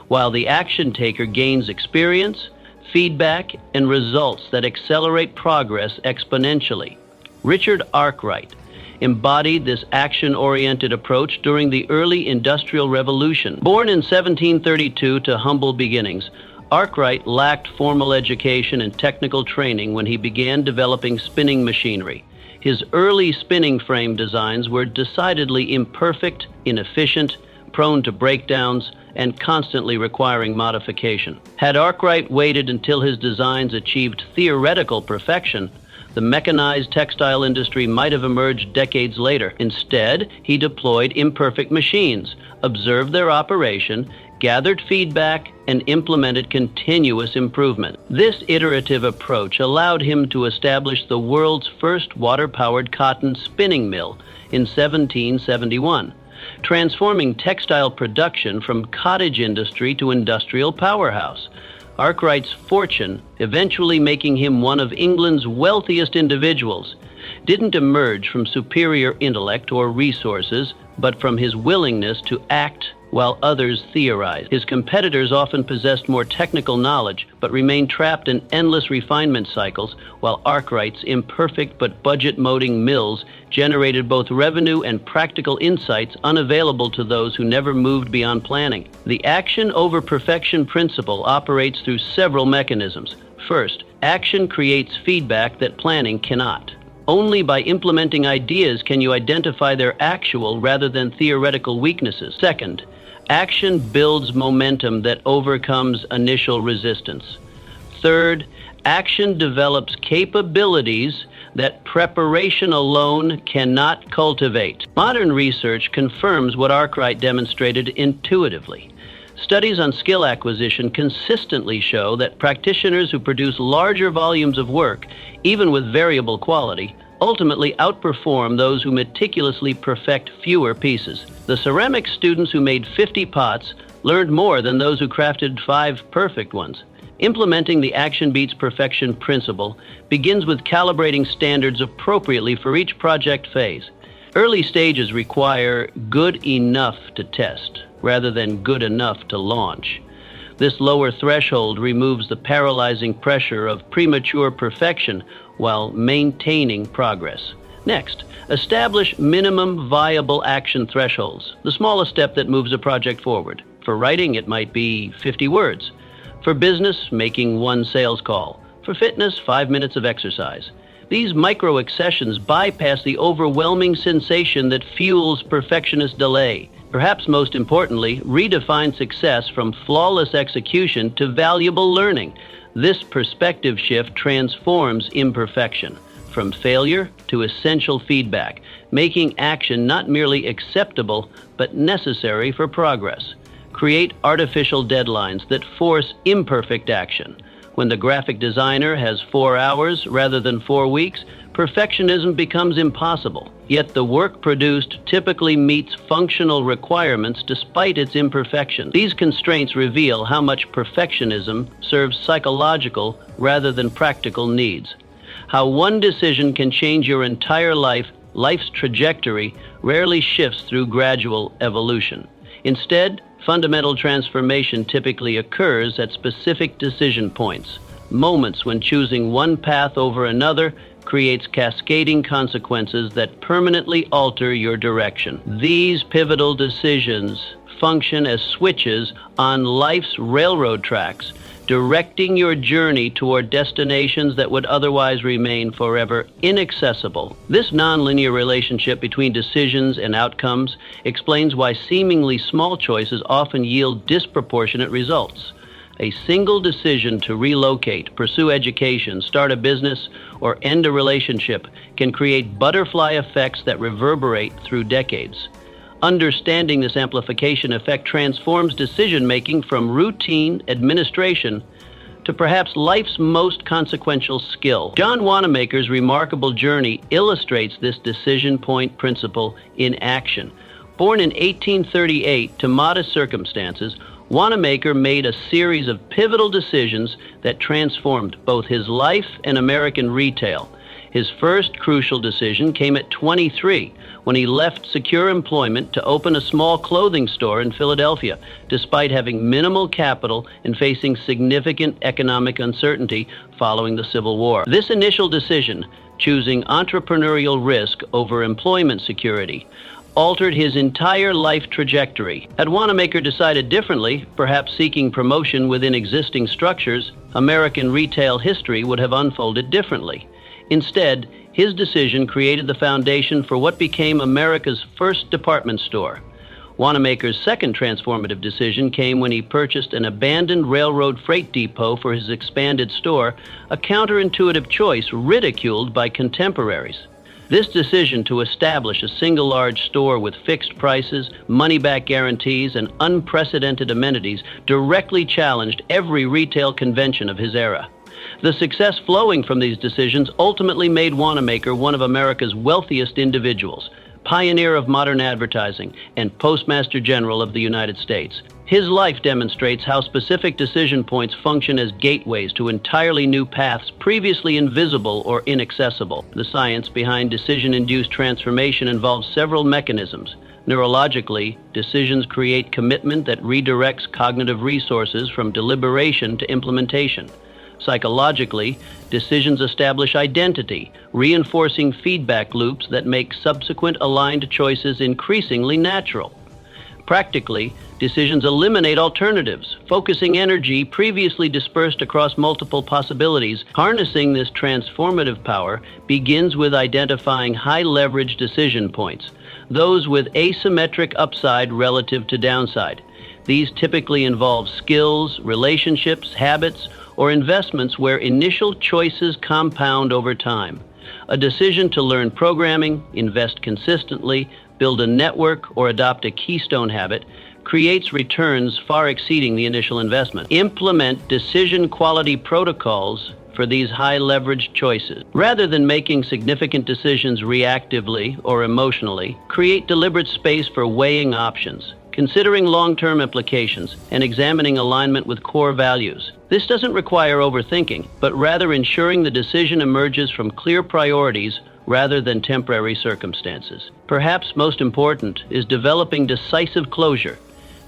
while the action taker gains experience, feedback, and results that accelerate progress exponentially. Richard Arkwright embodied this action-oriented approach during the early Industrial Revolution. Born in 1732 to humble beginnings, Arkwright lacked formal education and technical training when he began developing spinning machinery. His early spinning frame designs were decidedly imperfect, inefficient, prone to breakdowns, and constantly requiring modification. Had Arkwright waited until his designs achieved theoretical perfection, the mechanized textile industry might have emerged decades later. Instead, he deployed imperfect machines, observed their operation, gathered feedback, and implemented continuous improvement. This iterative approach allowed him to establish the world's first water-powered cotton spinning mill in 1771, transforming textile production from cottage industry to industrial powerhouse. Arkwright's fortune, eventually making him one of England's wealthiest individuals, didn't emerge from superior intellect or resources, but from his willingness to act while others theorized. His competitors often possessed more technical knowledge, but remained trapped in endless refinement cycles, while Arkwright's imperfect but budget-moding mills generated both revenue and practical insights unavailable to those who never moved beyond planning. The action over perfection principle operates through several mechanisms. First, action creates feedback that planning cannot. Only by implementing ideas can you identify their actual rather than theoretical weaknesses. Second, action builds momentum that overcomes initial resistance. Third, action develops capabilities that preparation alone cannot cultivate. Modern research confirms what Arkwright demonstrated intuitively. Studies on skill acquisition consistently show that practitioners who produce larger volumes of work, even with variable quality, ultimately outperform those who meticulously perfect fewer pieces. The ceramics students who made 50 pots learned more than those who crafted 5 perfect ones. Implementing the action beats perfection principle begins with calibrating standards appropriately for each project phase. Early stages require good enough to test, rather than good enough to launch. This lower threshold removes the paralyzing pressure of premature perfection while maintaining progress. Next, establish minimum viable action thresholds, the smallest step that moves a project forward. For writing, it might be 50 words. For business, making 1 sales call. For fitness, 5 minutes of exercise. These micro-accessions bypass the overwhelming sensation that fuels perfectionist delay. Perhaps most importantly, redefine success from flawless execution to valuable learning. This perspective shift transforms imperfection from failure to essential feedback, making action not merely acceptable, but necessary for progress. Create artificial deadlines that force imperfect action. When the graphic designer has 4 hours rather than 4 weeks, perfectionism becomes impossible. Yet the work produced typically meets functional requirements despite its imperfections. These constraints reveal how much perfectionism serves psychological rather than practical needs. How one decision can change your entire life. Life's trajectory rarely shifts through gradual evolution. Instead, fundamental transformation typically occurs at specific decision points. Moments when choosing one path over another creates cascading consequences that permanently alter your direction. These pivotal decisions function as switches on life's railroad tracks, directing your journey toward destinations that would otherwise remain forever inaccessible. This nonlinear relationship between decisions and outcomes explains why seemingly small choices often yield disproportionate results. A single decision to relocate, pursue education, start a business, or end a relationship can create butterfly effects that reverberate through decades. Understanding this amplification effect transforms decision-making from routine administration to perhaps life's most consequential skill. John Wanamaker's remarkable journey illustrates this decision point principle in action. Born in 1838 to modest circumstances, Wanamaker made a series of pivotal decisions that transformed both his life and American retail. His first crucial decision came at 23, when he left secure employment to open a small clothing store in Philadelphia, despite having minimal capital and facing significant economic uncertainty following the Civil War. This initial decision, choosing entrepreneurial risk over employment security, altered his entire life trajectory. Had Wanamaker decided differently, perhaps seeking promotion within existing structures, American retail history would have unfolded differently. Instead, his decision created the foundation for what became America's first department store. Wanamaker's second transformative decision came when he purchased an abandoned railroad freight depot for his expanded store, a counterintuitive choice ridiculed by contemporaries. This decision to establish a single large store with fixed prices, money-back guarantees, and unprecedented amenities directly challenged every retail convention of his era. The success flowing from these decisions ultimately made Wanamaker one of America's wealthiest individuals, pioneer of modern advertising, and Postmaster General of the United States. His life demonstrates how specific decision points function as gateways to entirely new paths previously invisible or inaccessible. The science behind decision-induced transformation involves several mechanisms. Neurologically, decisions create commitment that redirects cognitive resources from deliberation to implementation. Psychologically, decisions establish identity, reinforcing feedback loops that make subsequent aligned choices increasingly natural. Practically, decisions eliminate alternatives, focusing energy previously dispersed across multiple possibilities. Harnessing this transformative power begins with identifying high-leverage decision points, those with asymmetric upside relative to downside. These typically involve skills, relationships, habits, or investments where initial choices compound over time. A decision to learn programming, invest consistently, build a network, or adopt a keystone habit creates returns far exceeding the initial investment. Implement decision quality protocols for these high-leverage choices. Rather than making significant decisions reactively or emotionally, create deliberate space for weighing options, considering long-term implications, and examining alignment with core values. This doesn't require overthinking, but rather ensuring the decision emerges from clear priorities rather than temporary circumstances. Perhaps most important is developing decisive closure,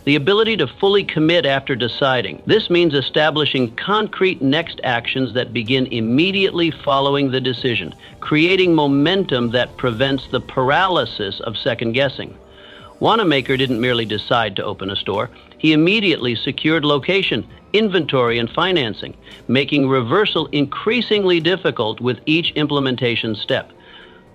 the ability to fully commit after deciding. This means establishing concrete next actions that begin immediately following the decision, creating momentum that prevents the paralysis of second-guessing. Wanamaker didn't merely decide to open a store. He immediately secured location, inventory, and financing, making reversal increasingly difficult with each implementation step.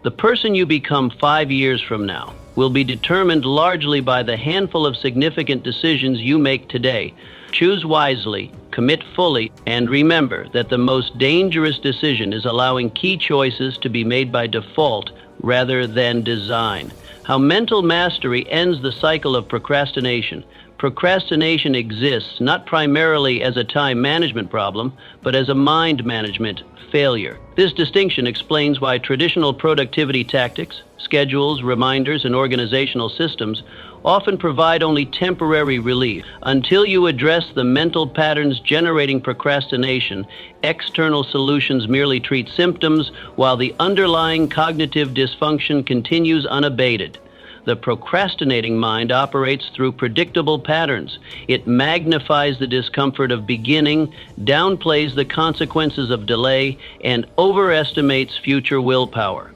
The person you become 5 years from now will be determined largely by the handful of significant decisions you make today. Choose wisely, commit fully, and remember that the most dangerous decision is allowing key choices to be made by default rather than design. How mental mastery ends the cycle of procrastination. Procrastination exists not primarily as a time management problem, but as a mind management failure. This distinction explains why traditional productivity tactics, schedules, reminders, and organizational systems often provide only temporary relief. Until you address the mental patterns generating procrastination, external solutions merely treat symptoms while the underlying cognitive dysfunction continues unabated. The procrastinating mind operates through predictable patterns. It magnifies the discomfort of beginning, downplays the consequences of delay, and overestimates future willpower.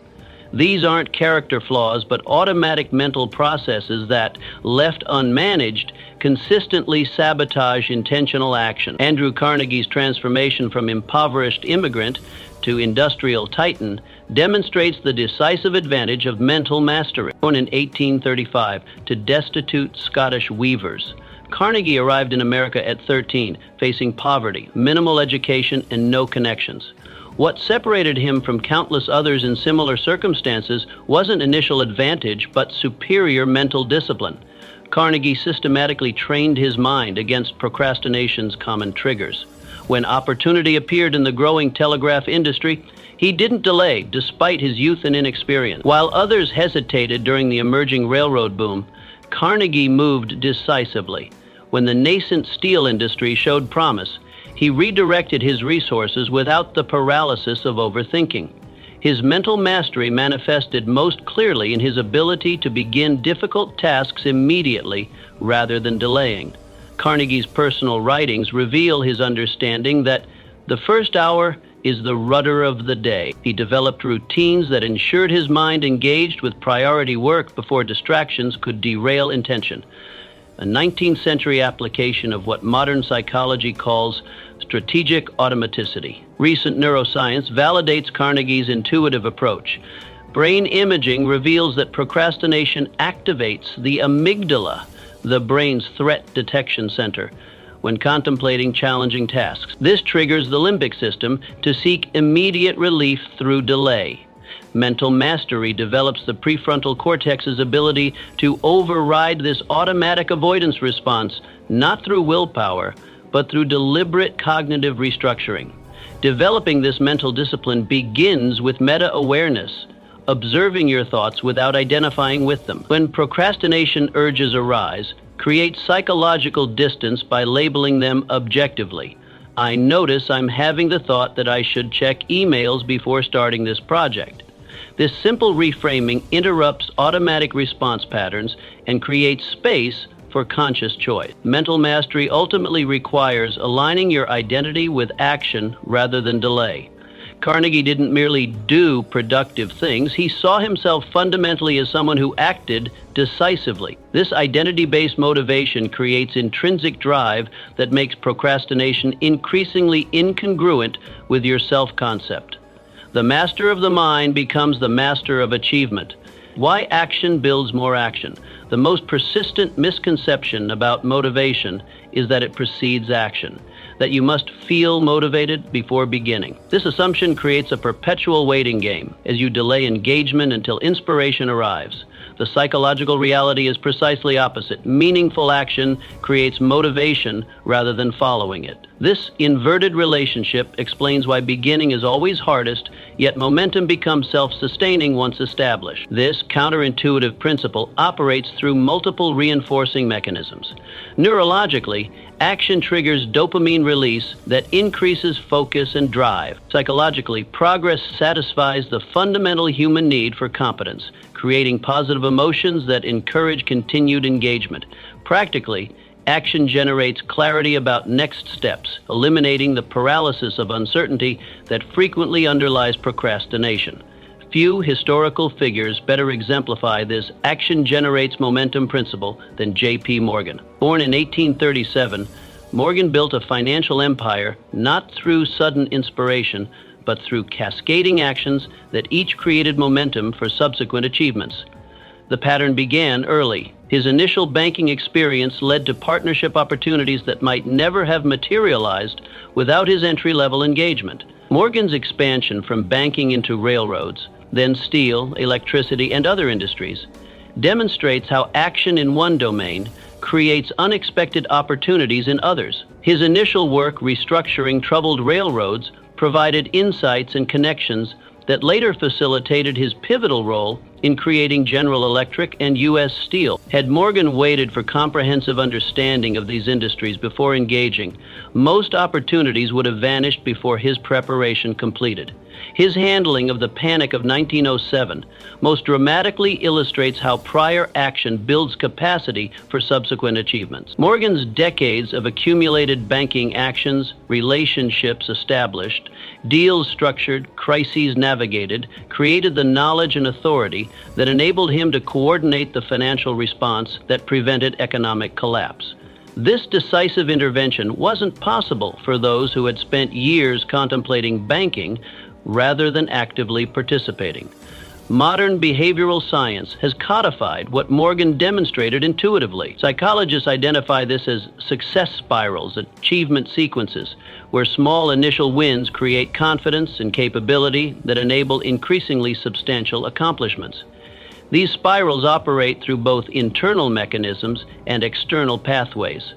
These aren't character flaws, but automatic mental processes that, left unmanaged, consistently sabotage intentional action. Andrew Carnegie's transformation from impoverished immigrant to industrial titan demonstrates the decisive advantage of mental mastery. Born in 1835 to destitute Scottish weavers, Carnegie arrived in America at 13, facing poverty, minimal education, and no connections. What separated him from countless others in similar circumstances wasn't initial advantage, but superior mental discipline. Carnegie systematically trained his mind against procrastination's common triggers. When opportunity appeared in the growing telegraph industry, he didn't delay despite his youth and inexperience. While others hesitated during the emerging railroad boom, Carnegie moved decisively. When the nascent steel industry showed promise, he redirected his resources without the paralysis of overthinking. His mental mastery manifested most clearly in his ability to begin difficult tasks immediately rather than delaying. Carnegie's personal writings reveal his understanding that the first hour is the rudder of the day. He developed routines that ensured his mind engaged with priority work before distractions could derail intention. A 19th century application of what modern psychology calls strategic automaticity. Recent neuroscience validates Carnegie's intuitive approach. Brain imaging reveals that procrastination activates the amygdala, the brain's threat detection center, when contemplating challenging tasks. This triggers the limbic system to seek immediate relief through delay. Mental mastery develops the prefrontal cortex's ability to override this automatic avoidance response, not through willpower, but through deliberate cognitive restructuring. Developing this mental discipline begins with meta-awareness, observing your thoughts without identifying with them. When procrastination urges arise, create psychological distance by labeling them objectively. I notice I'm having the thought that I should check emails before starting this project. This simple reframing interrupts automatic response patterns and creates space for conscious choice. Mental mastery ultimately requires aligning your identity with action rather than delay. Carnegie didn't merely do productive things, he saw himself fundamentally as someone who acted decisively. This identity-based motivation creates intrinsic drive that makes procrastination increasingly incongruent with your self-concept. The master of the mind becomes the master of achievement. Why action builds more action? The most persistent misconception about motivation is that it precedes action, that you must feel motivated before beginning. This assumption creates a perpetual waiting game as you delay engagement until inspiration arrives. The psychological reality is precisely opposite. Meaningful action creates motivation rather than following it. This inverted relationship explains why beginning is always hardest, yet momentum becomes self-sustaining once established. This counterintuitive principle operates through multiple reinforcing mechanisms. Neurologically, action triggers dopamine release that increases focus and drive. Psychologically, progress satisfies the fundamental human need for competence, creating positive emotions that encourage continued engagement. Practically, action generates clarity about next steps, eliminating the paralysis of uncertainty that frequently underlies procrastination. Few historical figures better exemplify this action generates momentum principle than J.P. Morgan. Born in 1837, Morgan built a financial empire not through sudden inspiration, but through cascading actions that each created momentum for subsequent achievements. The pattern began early. His initial banking experience led to partnership opportunities that might never have materialized without his entry-level engagement. Morgan's expansion from banking into railroads, then steel, electricity, and other industries, demonstrates how action in one domain creates unexpected opportunities in others. His initial work restructuring troubled railroads provided insights and connections that later facilitated his pivotal role in creating General Electric and U.S. Steel. Had Morgan waited for comprehensive understanding of these industries before engaging, most opportunities would have vanished before his preparation completed. His handling of the panic of 1907 most dramatically illustrates how prior action builds capacity for subsequent achievements. Morgan's decades of accumulated banking actions, relationships established, deals structured, crises navigated, created the knowledge and authority that enabled him to coordinate the financial response that prevented economic collapse. This decisive intervention wasn't possible for those who had spent years contemplating banking rather than actively participating. Modern behavioral science has codified what Morgan demonstrated intuitively. Psychologists identify this as success spirals, achievement sequences, where small initial wins create confidence and capability that enable increasingly substantial accomplishments. These spirals operate through both internal mechanisms and external pathways.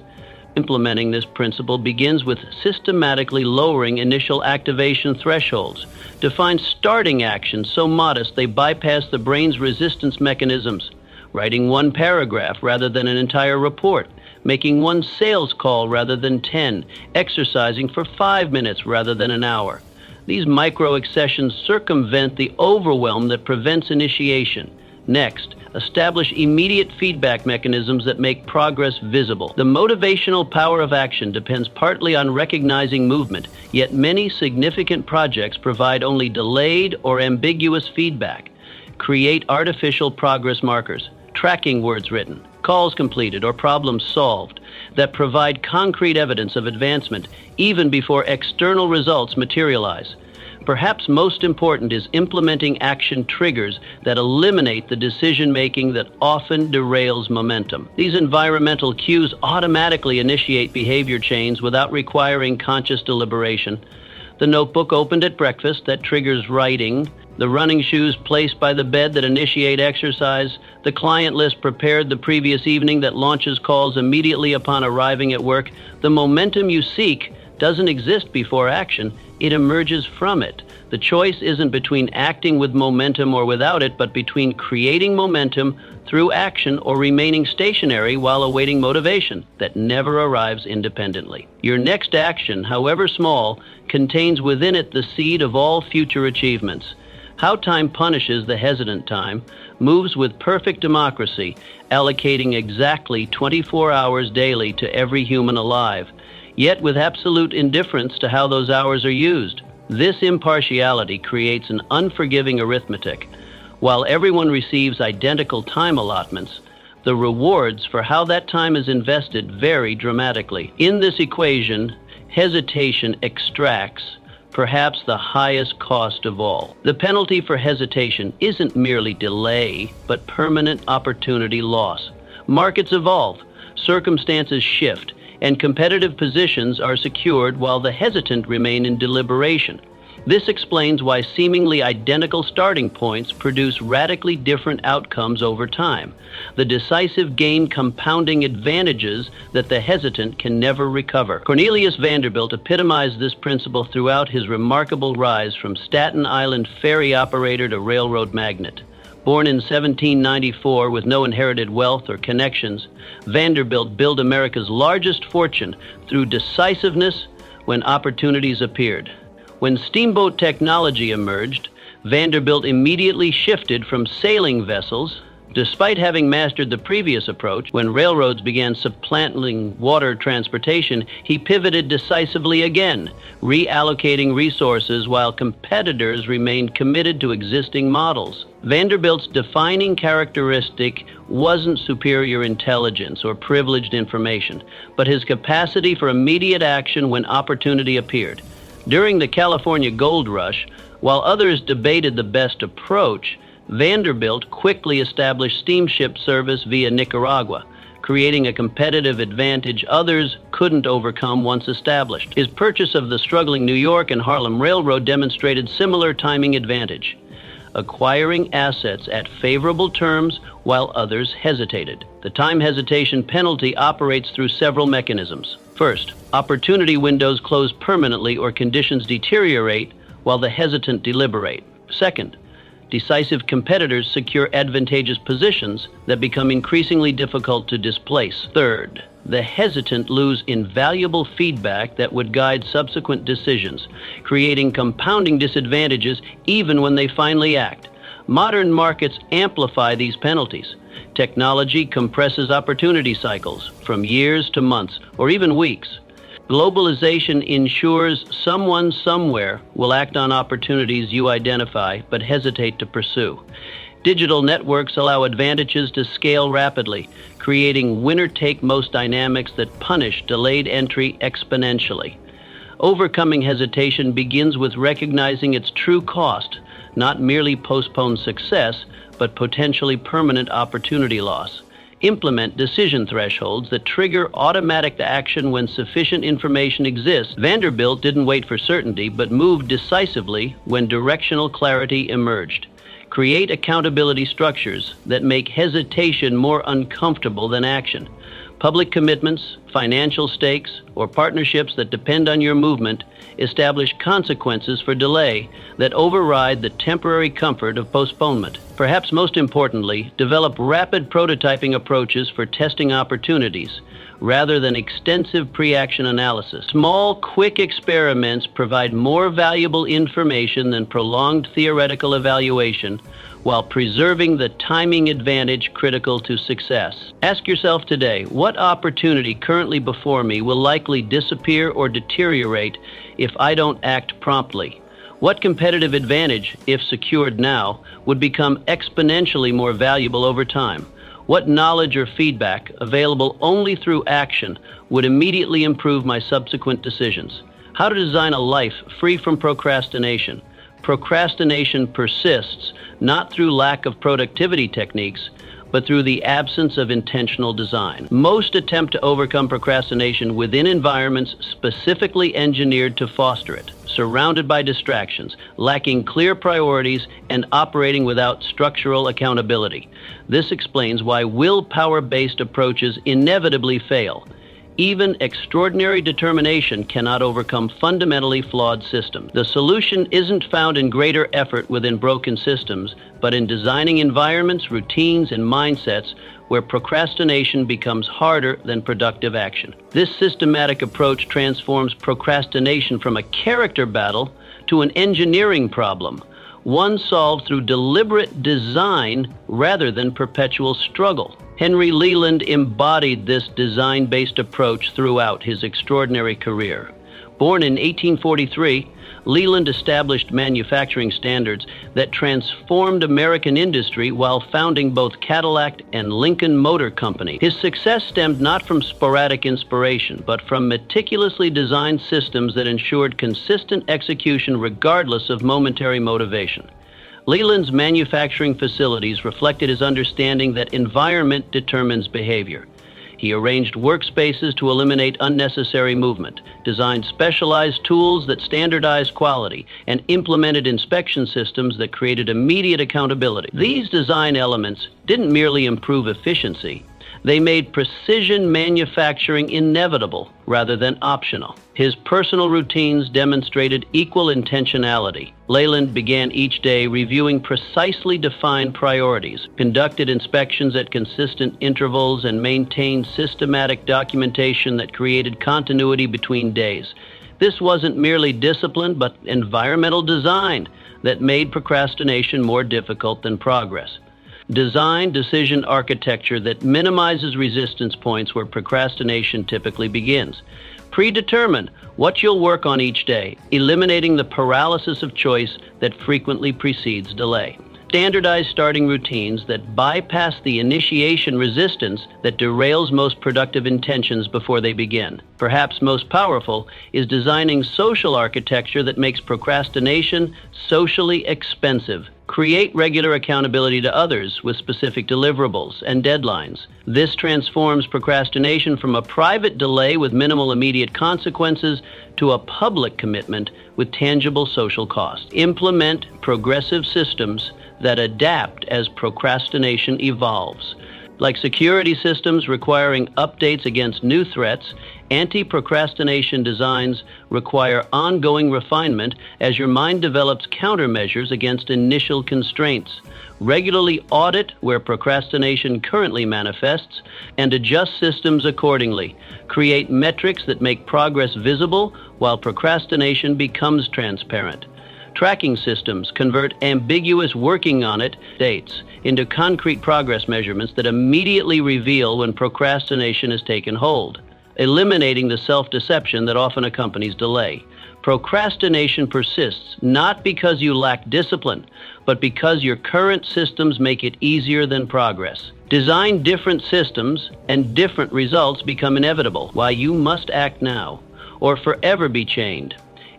Implementing this principle begins with systematically lowering initial activation thresholds, to find starting actions so modest they bypass the brain's resistance mechanisms, writing one paragraph rather than an entire report, making one sales call rather than 10, exercising for 5 minutes rather than an hour. These micro-accessions circumvent the overwhelm that prevents initiation. Next, establish immediate feedback mechanisms that make progress visible. The motivational power of action depends partly on recognizing movement, yet many significant projects provide only delayed or ambiguous feedback. Create artificial progress markers, tracking words written, calls completed, or problems solved that provide concrete evidence of advancement even before external results materialize. Perhaps most important is implementing action triggers that eliminate the decision-making that often derails momentum. These environmental cues automatically initiate behavior chains without requiring conscious deliberation. The notebook opened at breakfast that triggers writing, the running shoes placed by the bed that initiate exercise, the client list prepared the previous evening that launches calls immediately upon arriving at work. The momentum you seek doesn't exist before action, it emerges from it. The choice isn't between acting with momentum or without it, but between creating momentum through action or remaining stationary while awaiting motivation that never arrives independently. Your next action, however small, contains within it the seed of all future achievements. How time punishes the hesitant time moves with perfect democracy, allocating exactly 24 hours daily to every human alive, yet with absolute indifference to how those hours are used. This impartiality creates an unforgiving arithmetic. While everyone receives identical time allotments, the rewards for how that time is invested vary dramatically. In this equation, hesitation extracts perhaps the highest cost of all. The penalty for hesitation isn't merely delay, but permanent opportunity loss. Markets evolve, circumstances shift, and competitive positions are secured while the hesitant remain in deliberation. This explains why seemingly identical starting points produce radically different outcomes over time. The decisive gain compounding advantages that the hesitant can never recover. Cornelius Vanderbilt epitomized this principle throughout his remarkable rise from Staten Island ferry operator to railroad magnate. Born in 1794 with no inherited wealth or connections, Vanderbilt built America's largest fortune through decisiveness when opportunities appeared. When steamboat technology emerged, Vanderbilt immediately shifted from sailing vessels. Despite having mastered the previous approach, when railroads began supplanting water transportation, he pivoted decisively again, reallocating resources while competitors remained committed to existing models. Vanderbilt's defining characteristic wasn't superior intelligence or privileged information, but his capacity for immediate action when opportunity appeared. During the California Gold Rush, while others debated the best approach, Vanderbilt quickly established steamship service via Nicaragua, creating a competitive advantage others couldn't overcome once established. His purchase of the struggling New York and Harlem Railroad demonstrated similar timing advantage, acquiring assets at favorable terms while others hesitated. The time hesitation penalty operates through several mechanisms. First, opportunity windows close permanently or conditions deteriorate while the hesitant deliberate. Second, decisive competitors secure advantageous positions that become increasingly difficult to displace. Third, the hesitant lose invaluable feedback that would guide subsequent decisions, creating compounding disadvantages even when they finally act. Modern markets amplify these penalties. Technology compresses opportunity cycles from years to months or even weeks. Globalization ensures someone somewhere will act on opportunities you identify but hesitate to pursue. Digital networks allow advantages to scale rapidly, creating winner-take-most dynamics that punish delayed entry exponentially. Overcoming hesitation begins with recognizing its true cost, not merely postponed success, but potentially permanent opportunity loss. Implement decision thresholds that trigger automatic action when sufficient information exists. Vanderbilt didn't wait for certainty, but moved decisively when directional clarity emerged. Create accountability structures that make hesitation more uncomfortable than action. Public commitments, financial stakes, or partnerships that depend on your movement establish consequences for delay that override the temporary comfort of postponement. Perhaps most importantly, develop rapid prototyping approaches for testing opportunities rather than extensive pre-action analysis. Small, quick experiments provide more valuable information than prolonged theoretical evaluation while preserving the timing advantage critical to success. Ask yourself today, what opportunity currently before me will likely disappear or deteriorate if I don't act promptly? What competitive advantage, if secured now, would become exponentially more valuable over time? What knowledge or feedback, available only through action, would immediately improve my subsequent decisions? How to design a life free from procrastination. Procrastination persists not through lack of productivity techniques, but through the absence of intentional design. Most attempt to overcome procrastination within environments specifically engineered to foster it, surrounded by distractions, lacking clear priorities, and operating without structural accountability. This explains why willpower-based approaches inevitably fail. Even extraordinary determination cannot overcome fundamentally flawed systems. The solution isn't found in greater effort within broken systems, but in designing environments, routines, and mindsets where procrastination becomes harder than productive action. This systematic approach transforms procrastination from a character battle to an engineering problem, one solved through deliberate design rather than perpetual struggle. Henry Leland embodied this design-based approach throughout his extraordinary career. Born in 1843, Leland established manufacturing standards that transformed American industry while founding both Cadillac and Lincoln Motor Company. His success stemmed not from sporadic inspiration, but from meticulously designed systems that ensured consistent execution regardless of momentary motivation. Leland's manufacturing facilities reflected his understanding that environment determines behavior. He arranged workspaces to eliminate unnecessary movement, designed specialized tools that standardized quality, and implemented inspection systems that created immediate accountability. These design elements didn't merely improve efficiency, they made precision manufacturing inevitable rather than optional. His personal routines demonstrated equal intentionality. Leland began each day reviewing precisely defined priorities, conducted inspections at consistent intervals, and maintained systematic documentation that created continuity between days. This wasn't merely discipline, but environmental design that made procrastination more difficult than progress. Design decision architecture that minimizes resistance points where procrastination typically begins. Predetermine what you'll work on each day, eliminating the paralysis of choice that frequently precedes delay. Standardize starting routines that bypass the initiation resistance that derails most productive intentions before they begin. Perhaps most powerful is designing social architecture that makes procrastination socially expensive. Create regular accountability to others with specific deliverables and deadlines. This transforms procrastination from a private delay with minimal immediate consequences to a public commitment with tangible social cost. Implement progressive systems that adapt as procrastination evolves. Like security systems requiring updates against new threats Anti-procrastination designs require ongoing refinement as your mind develops countermeasures against initial constraints. Regularly audit where procrastination currently manifests and adjust systems accordingly. Create metrics that make progress visible while procrastination becomes transparent. Tracking systems convert ambiguous working on it dates into concrete progress measurements that immediately reveal when procrastination has taken hold, eliminating the self-deception that often accompanies delay. Procrastination persists not because you lack discipline, but because your current systems make it easier than progress. Design different systems and different results become inevitable, why you must act now or forever be chained.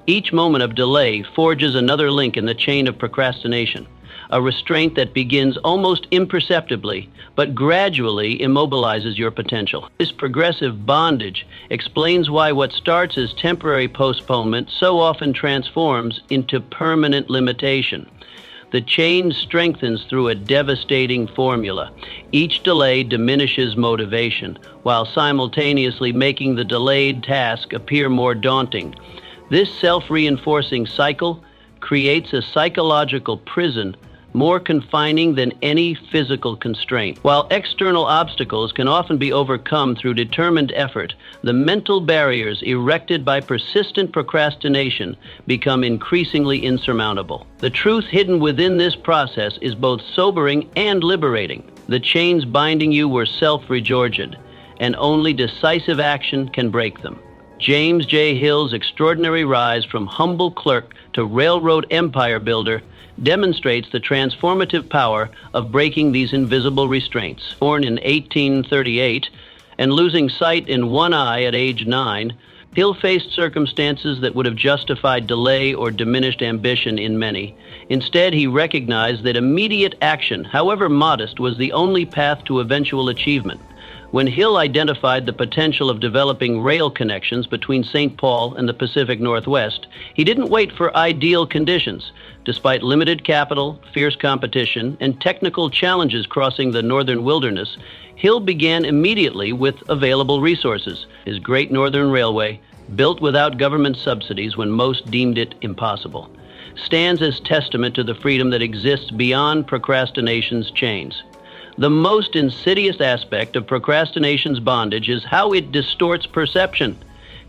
Each moment of delay forges another link in the chain of procrastination, a restraint that begins almost imperceptibly, but gradually immobilizes your potential. This progressive bondage explains why what starts as temporary postponement so often transforms into permanent limitation. The chain strengthens through a devastating formula. Each delay diminishes motivation, while simultaneously making the delayed task appear more daunting. This self-reinforcing cycle creates a psychological prison more confining than any physical constraint. While external obstacles can often be overcome through determined effort, the mental barriers erected by persistent procrastination become increasingly insurmountable. The truth hidden within this process is both sobering and liberating. The chains binding you were self-regurgitated, and only decisive action can break them. James J. Hill's extraordinary rise from humble clerk to railroad empire builder demonstrates the transformative power of breaking these invisible restraints. Born in 1838 and losing sight in one eye at age 9, Hill faced circumstances that would have justified delay or diminished ambition in many. Instead, he recognized that immediate action, however modest, was the only path to eventual achievement. When Hill identified the potential of developing rail connections between St. Paul and the Pacific Northwest, he didn't wait for ideal conditions. Despite limited capital, fierce competition, and technical challenges crossing the northern wilderness, Hill began immediately with available resources. His Great Northern Railway, built without government subsidies when most deemed it impossible, stands as testament to the freedom that exists beyond procrastination's chains. The most insidious aspect of procrastination's bondage is how it distorts perception.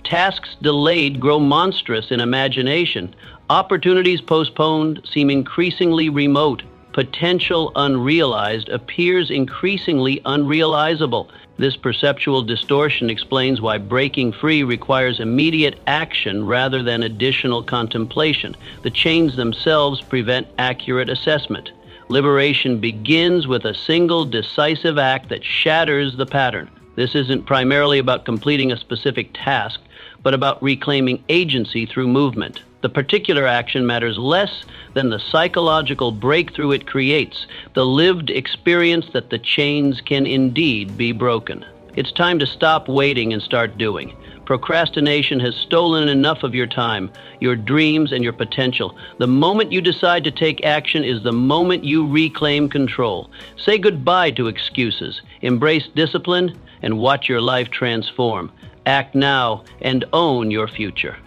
Tasks delayed grow monstrous in imagination. Opportunities postponed seem increasingly remote. Potential unrealized appears increasingly unrealizable. This perceptual distortion explains why breaking free requires immediate action rather than additional contemplation. The chains themselves prevent accurate assessment. Liberation begins with a single decisive act that shatters the pattern. This isn't primarily about completing a specific task, but about reclaiming agency through movement. The particular action matters less than the psychological breakthrough it creates, the lived experience that the chains can indeed be broken. It's time to stop waiting and start doing. Procrastination has stolen enough of your time, your dreams, and your potential. The moment you decide to take action is the moment you reclaim control. Say goodbye to excuses, embrace discipline, and watch your life transform. Act now and own your future.